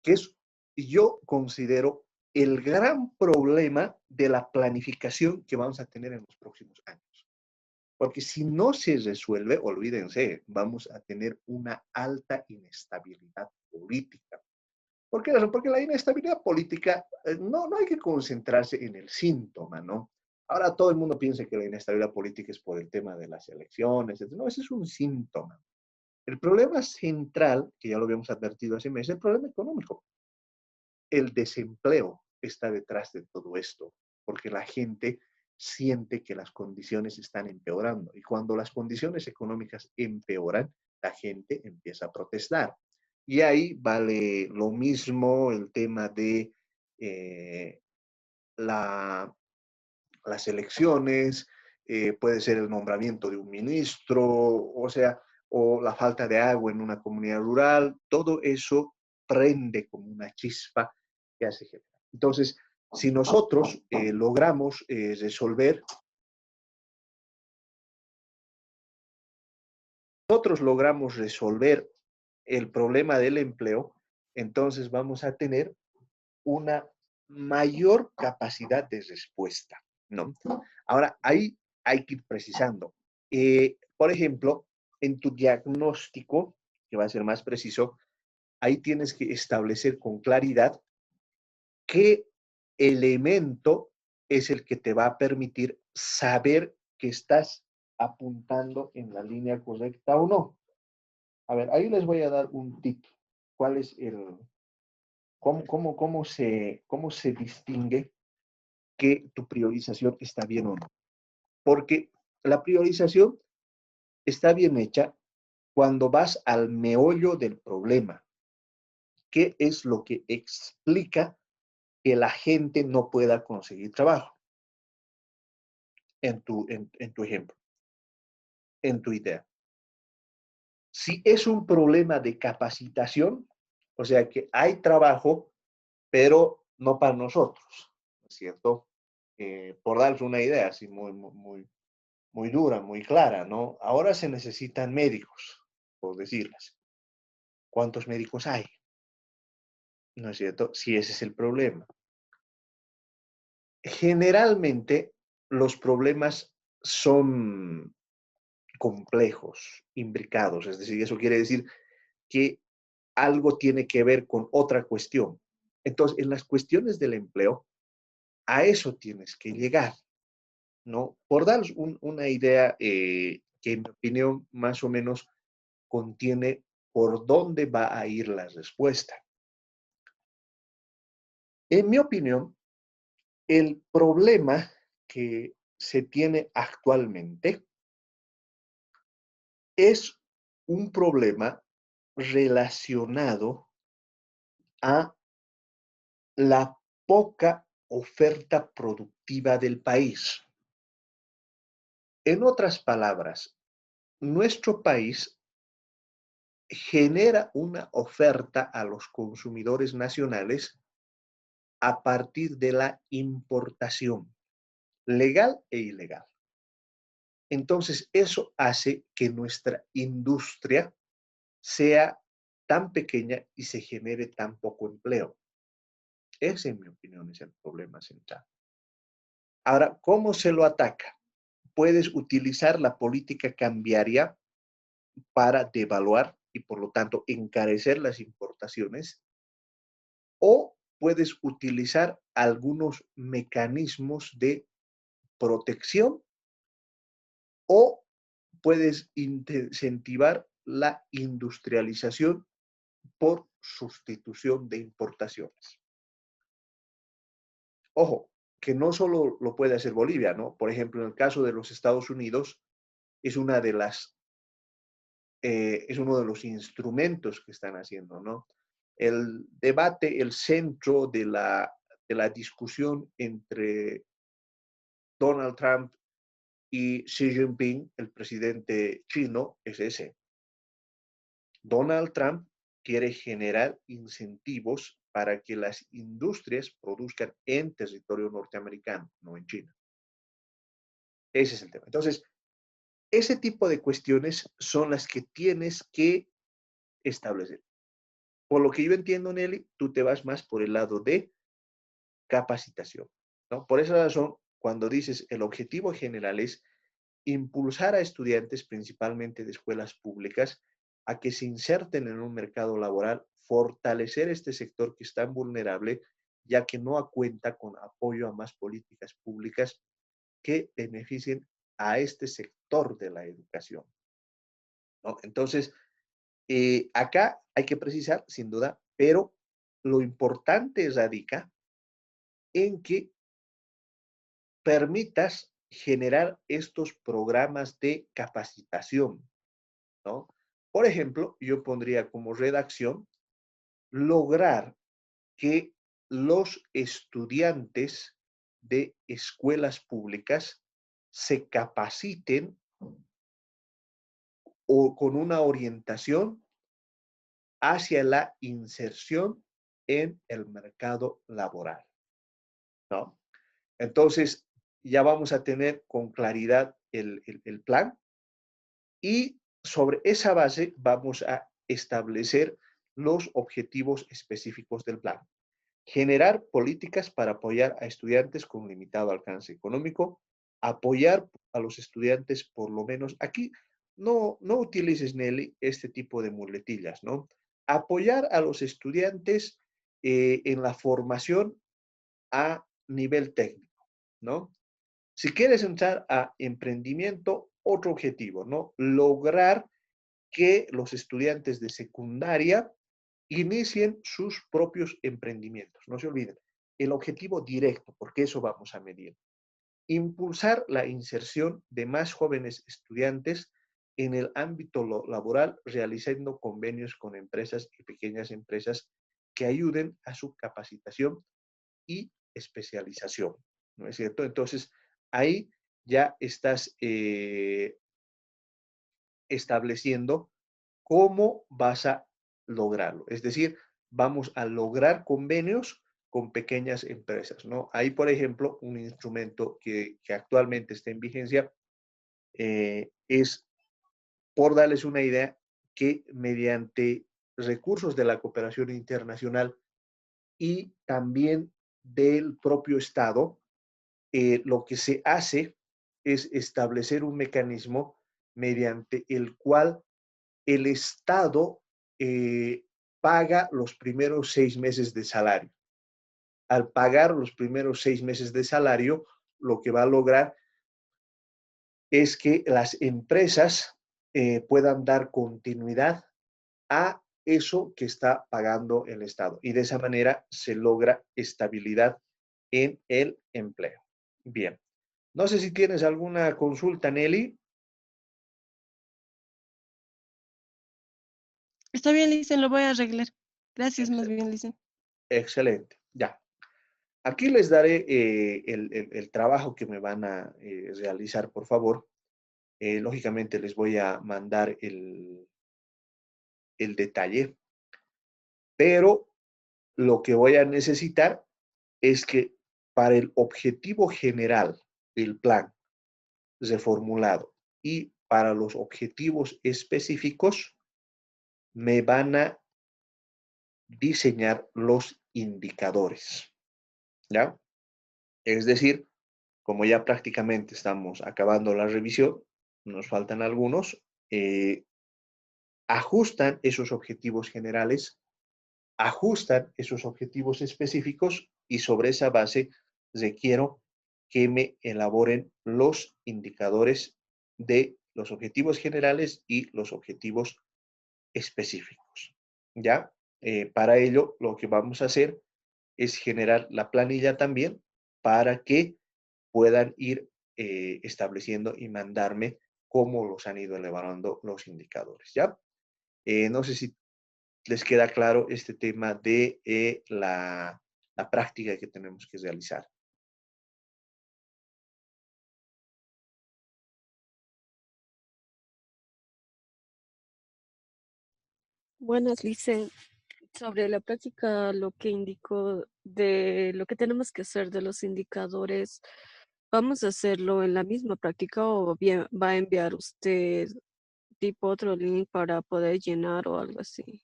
que es, yo considero, el gran problema de la planificación que vamos a tener en los próximos años. Porque si no se resuelve, olvídense, vamos a tener una alta inestabilidad política. ¿Por qué razón? Porque la inestabilidad política no hay que concentrarse en el síntoma, ¿no? Ahora todo el mundo piensa que la inestabilidad política es por el tema de las elecciones, etc. No, ese es un síntoma. El problema central, que ya lo habíamos advertido hace meses, es el problema económico. El desempleo está detrás de todo esto, porque la gente siente que las condiciones están empeorando. Y cuando las condiciones económicas empeoran, la gente empieza a protestar. Y ahí vale lo mismo el tema de eh, la, las elecciones, puede ser el nombramiento de un ministro, o sea, o la falta de agua en una comunidad rural, todo eso prende como una chispa que hace generar. Entonces, si nosotros logramos resolver, nosotros logramos resolver el problema del empleo, entonces vamos a tener una mayor capacidad de respuesta, ¿no? Ahora, ahí hay que ir precisando. Por ejemplo, en tu diagnóstico, que va a ser más preciso, ahí tienes que establecer con claridad qué elemento es el que te va a permitir saber que estás apuntando en la línea correcta o no. A ver, ahí les voy a dar un tip. ¿Cuál es el, cómo se distingue que tu priorización está bien o no? Porque la priorización está bien hecha cuando vas al meollo del problema. ¿Qué es lo que explica que la gente no pueda conseguir trabajo? En tu ejemplo, en tu idea. Si es un problema de capacitación, o sea que hay trabajo, pero no para nosotros, ¿no es cierto? Por darles una idea así muy dura, muy clara, ¿no? Ahora se necesitan médicos, por decirles. ¿Cuántos médicos hay? ¿No es cierto? Si ese es el problema. Generalmente los problemas son complejos, imbricados, es decir, eso quiere decir que algo tiene que ver con otra cuestión. Entonces, en las cuestiones del empleo, a eso tienes que llegar, ¿no? Por daros una idea que en mi opinión más o menos contiene por dónde va a ir la respuesta. En mi opinión, el problema que se tiene actualmente es un problema relacionado a la poca oferta productiva del país. En otras palabras, nuestro país genera una oferta a los consumidores nacionales a partir de la importación, legal e ilegal. Entonces, eso hace que nuestra industria sea tan pequeña y se genere tan poco empleo. Ese, en mi opinión, es el problema central. Ahora, ¿cómo se lo ataca? Puedes utilizar la política cambiaria para devaluar y, por lo tanto, encarecer las importaciones, o puedes utilizar algunos mecanismos de protección, o puedes incentivar la industrialización por sustitución de importaciones. Ojo, que no solo lo puede hacer Bolivia, ¿no? Por ejemplo, en el caso de los Estados Unidos, es es uno de los instrumentos que están haciendo, ¿no? El debate, el centro de la discusión entre Donald Trump y Xi Jinping, el presidente chino, es ese. Donald Trump quiere generar incentivos para que las industrias produzcan en territorio norteamericano, no en China. Ese es el tema. Entonces, ese tipo de cuestiones son las que tienes que establecer. Por lo que yo entiendo, Nelly, tú te vas más por el lado de capacitación, ¿no? Por esa razón, cuando dices el objetivo general es impulsar a estudiantes, principalmente de escuelas públicas, a que se inserten en un mercado laboral, fortalecer este sector que es tan vulnerable, ya que no cuenta con apoyo a más políticas públicas que beneficien a este sector de la educación, ¿no? Entonces, acá hay que precisar, sin duda, pero lo importante radica en que permitas generar estos programas de capacitación, ¿no? Por ejemplo, yo pondría como redacción lograr que los estudiantes de escuelas públicas se capaciten o con una orientación hacia la inserción en el mercado laboral, ¿no? Entonces, ya vamos a tener con claridad el plan y sobre esa base vamos a establecer los objetivos específicos del plan. Generar políticas para apoyar a estudiantes con limitado alcance económico, apoyar a los estudiantes por lo menos, aquí no utilices, Nelly, este tipo de muletillas, ¿no? Apoyar a los estudiantes en la formación a nivel técnico, ¿no? Si quieres entrar a emprendimiento, otro objetivo, ¿no? Lograr que los estudiantes de secundaria inicien sus propios emprendimientos. No se olviden, el objetivo directo, porque eso vamos a medir. Impulsar la inserción de más jóvenes estudiantes en el ámbito laboral, realizando convenios con empresas y pequeñas empresas que ayuden a su capacitación y especialización, ¿no es cierto? Entonces, ahí ya estás estableciendo cómo vas a lograrlo. Es decir, vamos a lograr convenios con pequeñas empresas, ¿no? Hay, por ejemplo, un instrumento que actualmente está en vigencia, es, por darles una idea, que mediante recursos de la cooperación internacional y también del propio Estado, lo que se hace es establecer un mecanismo mediante el cual el Estado paga los primeros 6 meses de salario. Al pagar los primeros 6 meses de salario, lo que va a lograr es que las empresas puedan dar continuidad a eso que está pagando el Estado. Y de esa manera se logra estabilidad en el empleo. Bien. No sé si tienes alguna consulta, Nelly. Está bien, Licen, lo voy a arreglar. Gracias, más Excelente. bien, Licen. Excelente. Ya. Aquí les daré el trabajo que me van a realizar, por favor. Lógicamente les voy a mandar el detalle, pero lo que voy a necesitar es que para el objetivo general del plan reformulado y para los objetivos específicos, me van a diseñar los indicadores, ¿ya? Es decir, como ya prácticamente estamos acabando la revisión, nos faltan algunos, ajustan esos objetivos generales, ajustan esos objetivos específicos y sobre esa base requiero que me elaboren los indicadores de los objetivos generales y los objetivos específicos. ¿Ya? Para ello, lo que vamos a hacer es generar la planilla también para que puedan ir estableciendo y mandarme cómo los han ido elaborando los indicadores, ¿ya? No sé si les queda claro este tema de la práctica que tenemos que realizar. Buenas, Lice. Sobre la práctica, lo que indicó de lo que tenemos que hacer de los indicadores, ¿vamos a hacerlo en la misma práctica o bien va a enviar usted tipo otro link para poder llenar o algo así?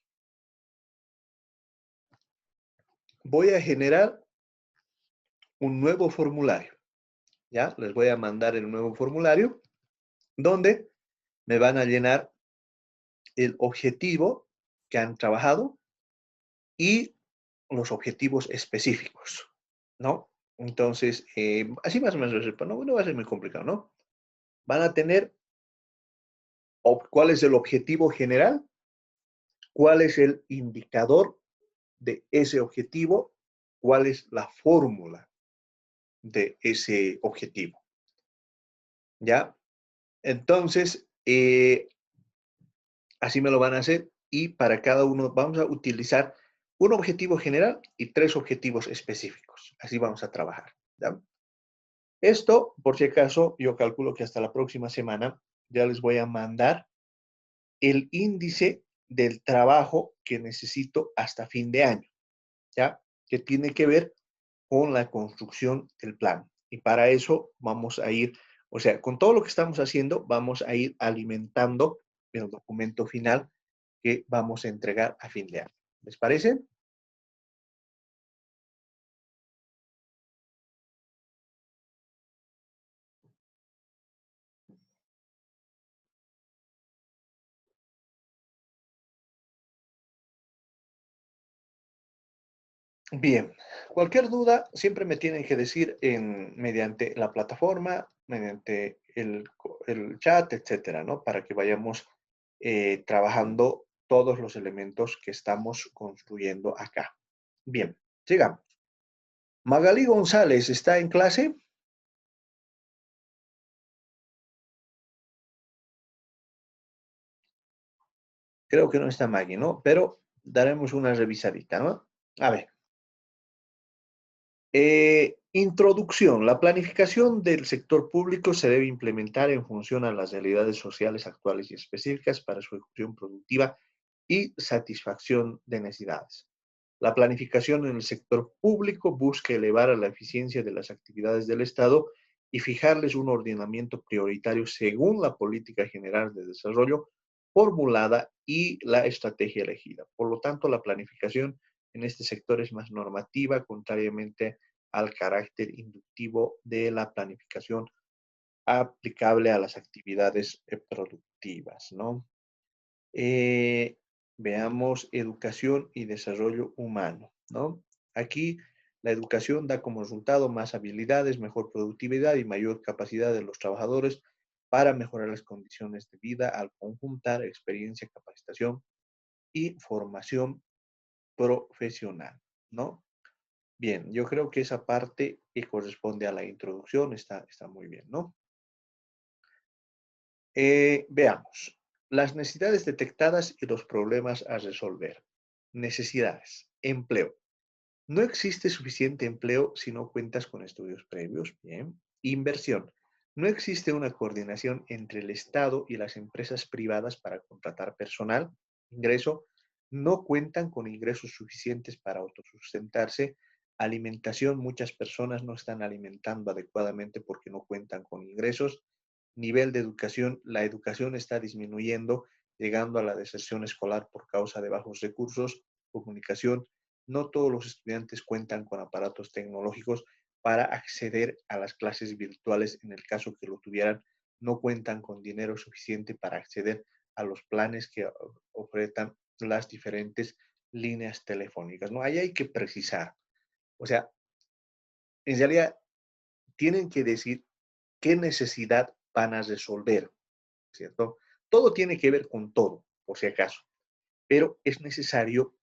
Voy a generar un nuevo formulario, ¿ya? Les voy a mandar el nuevo formulario donde me van a llenar el objetivo que han trabajado y los objetivos específicos, ¿no? Entonces, así más o menos, no va a ser muy complicado, ¿no? Van a tener cuál es el objetivo general, cuál es el indicador de ese objetivo, cuál es la fórmula de ese objetivo, ¿ya? Entonces, así me lo van a hacer y para cada uno vamos a utilizar un objetivo general y 3 objetivos específicos. Así vamos a trabajar, ¿ya? Esto, por si acaso, yo calculo que hasta la próxima semana ya les voy a mandar el índice del trabajo que necesito hasta fin de año, ¿ya? Que tiene que ver con la construcción del plan. Y para eso vamos a ir, o sea, con todo lo que estamos haciendo, vamos a ir alimentando el documento final que vamos a entregar a fin de año. ¿Les parece? Bien, cualquier duda siempre me tienen que decir mediante la plataforma, mediante el chat, etcétera, ¿no? Para que vayamos trabajando todos los elementos que estamos construyendo acá. Bien, sigamos. Magalí González, ¿está en clase? Creo que no está Maggie, ¿no? Pero daremos una revisadita, ¿no? A ver. Introducción. La planificación del sector público se debe implementar en función a las realidades sociales actuales y específicas para su ejecución productiva y satisfacción de necesidades. La planificación en el sector público busca elevar a la eficiencia de las actividades del Estado y fijarles un ordenamiento prioritario según la política general de desarrollo formulada y la estrategia elegida. Por lo tanto, la planificación en este sector es más normativa, contrariamente al carácter inductivo de la planificación aplicable a las actividades productivas, ¿no? Veamos educación y desarrollo humano, ¿no? Aquí la educación da como resultado más habilidades, mejor productividad y mayor capacidad de los trabajadores para mejorar las condiciones de vida al conjuntar experiencia, capacitación y formación profesional, ¿no? Bien, yo creo que esa parte que corresponde a la introducción está muy bien, ¿no? Veamos. Las necesidades detectadas y los problemas a resolver. Necesidades. Empleo. No existe suficiente empleo si no cuentas con estudios previos. Bien. Inversión. No existe una coordinación entre el Estado y las empresas privadas para contratar personal. Ingreso. No cuentan con ingresos suficientes para autosustentarse. Alimentación. Muchas personas no están alimentando adecuadamente porque no cuentan con ingresos. Nivel de educación, la educación está disminuyendo, llegando a la deserción escolar por causa de bajos recursos. Comunicación, no todos los estudiantes cuentan con aparatos tecnológicos para acceder a las clases virtuales. En el caso que lo tuvieran, no cuentan con dinero suficiente para acceder a los planes que ofrecen las diferentes líneas telefónicas, ¿no? Ahí hay que precisar. O sea, en realidad tienen que decir qué necesidad van a resolver, ¿cierto? Todo tiene que ver con todo, por si acaso, pero es necesario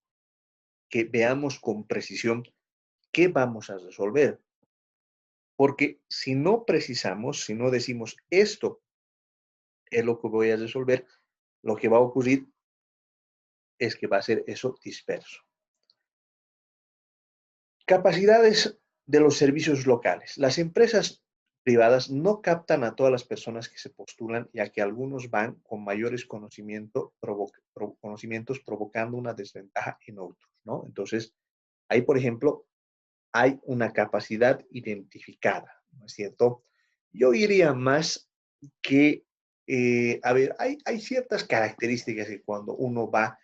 que veamos con precisión qué vamos a resolver, porque si no precisamos, si no decimos esto es lo que voy a resolver, lo que va a ocurrir es que va a ser eso disperso. Capacidades de los servicios locales. Las empresas privadas no captan a todas las personas que se postulan, ya que algunos van con mayores conocimientos provocando una desventaja en otros, ¿no? Entonces, ahí, por ejemplo, hay una capacidad identificada, ¿no es cierto? Yo diría más que, a ver, hay ciertas características que cuando uno va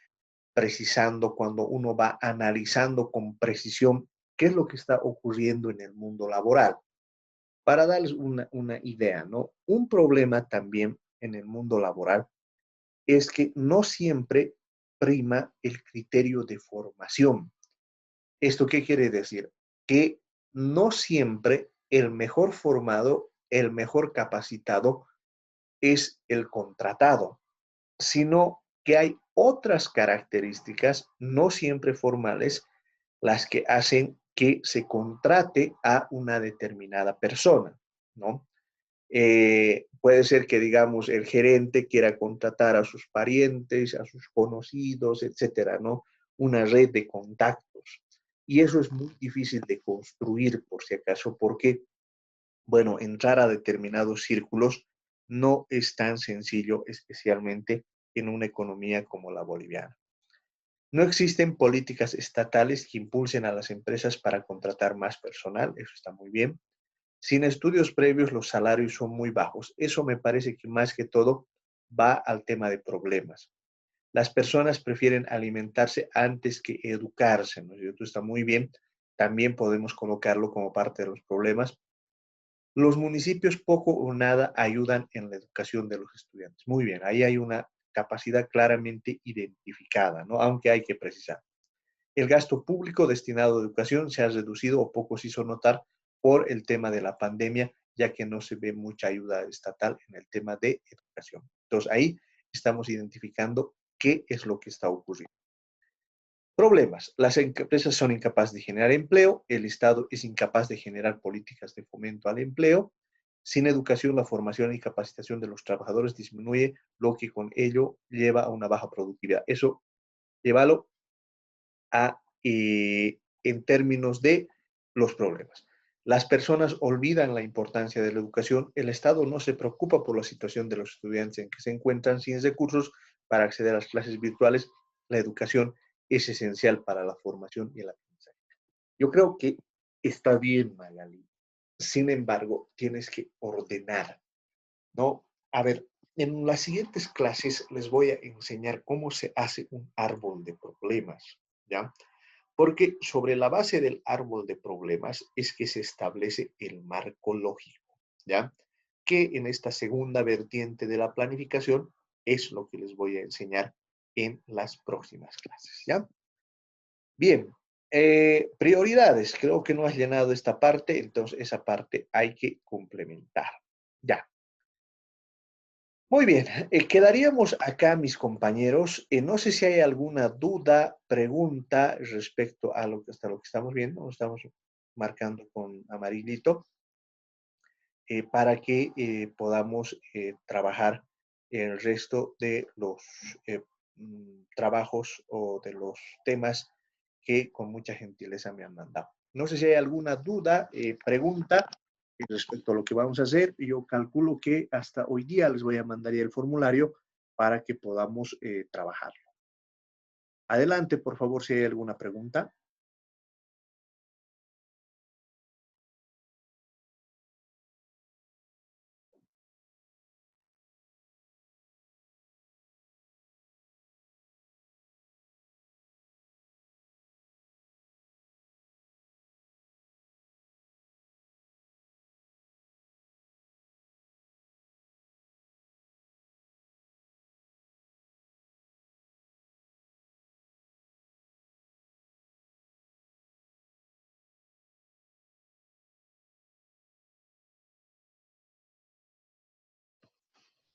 precisando, cuando uno va analizando con precisión qué es lo que está ocurriendo en el mundo laboral. Para darles una idea, ¿no? Un problema también en el mundo laboral es que no siempre prima el criterio de formación. ¿Esto qué quiere decir? Que no siempre el mejor formado, el mejor capacitado es el contratado, sino que hay otras características no siempre formales las que hacen que se contrate a una determinada persona, ¿no? Puede ser que, digamos, el gerente quiera contratar a sus parientes, a sus conocidos, etcétera, ¿no? Una red de contactos. Y eso es muy difícil de construir, por si acaso, porque, bueno, entrar a determinados círculos no es tan sencillo, especialmente en una economía como la boliviana. No existen políticas estatales que impulsen a las empresas para contratar más personal, eso está muy bien. Sin estudios previos, los salarios son muy bajos. Eso me parece que más que todo va al tema de problemas. Las personas prefieren alimentarse antes que educarse, ¿no es cierto? Está muy bien. También podemos colocarlo como parte de los problemas. Los municipios poco o nada ayudan en la educación de los estudiantes. Muy bien, ahí hay una capacidad claramente identificada, ¿no? Aunque hay que precisar. El gasto público destinado a educación se ha reducido o poco se hizo notar por el tema de la pandemia, ya que no se ve mucha ayuda estatal en el tema de educación. Entonces, ahí estamos identificando qué es lo que está ocurriendo. Problemas. Las empresas son incapaces de generar empleo, el Estado es incapaz de generar políticas de fomento al empleo. Sin educación, la formación y capacitación de los trabajadores disminuye, lo que con ello lleva a una baja productividad. Eso, llévalo en términos de los problemas. Las personas olvidan la importancia de la educación. El Estado no se preocupa por la situación de los estudiantes en que se encuentran sin recursos para acceder a las clases virtuales. La educación es esencial para la formación y el aprendizaje. Yo creo que está bien, Magali. Sin embargo, tienes que ordenar, ¿no? A ver, en las siguientes clases les voy a enseñar cómo se hace un árbol de problemas, ¿ya? Porque sobre la base del árbol de problemas es que se establece el marco lógico, ¿ya? Que en esta segunda vertiente de la planificación es lo que les voy a enseñar en las próximas clases, ¿ya? Bien, prioridades. Creo que no has llenado esta parte, entonces esa parte hay que complementar. Ya. Muy bien, quedaríamos acá, mis compañeros. No sé si hay alguna duda, pregunta respecto a lo que, hasta lo que estamos viendo. Lo estamos marcando con amarillito para que podamos trabajar el resto de los trabajos o de los temas que con mucha gentileza me han mandado. No sé si hay alguna duda, pregunta respecto a lo que vamos a hacer. Yo calculo que hasta hoy día les voy a mandar ya el formulario para que podamos trabajarlo. Adelante, por favor, si hay alguna pregunta.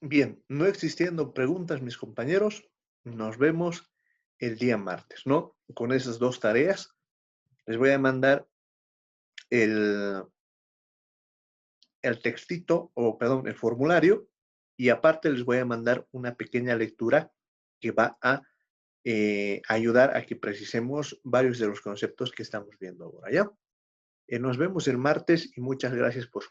Bien, no existiendo preguntas, mis compañeros, nos vemos el día martes, ¿no? Con esas dos tareas, les voy a mandar el, el textito, o perdón, el formulario, y aparte les voy a mandar una pequeña lectura que va a ayudar a que precisemos varios de los conceptos que estamos viendo ahora, ¿ya? Nos vemos el martes y muchas gracias por su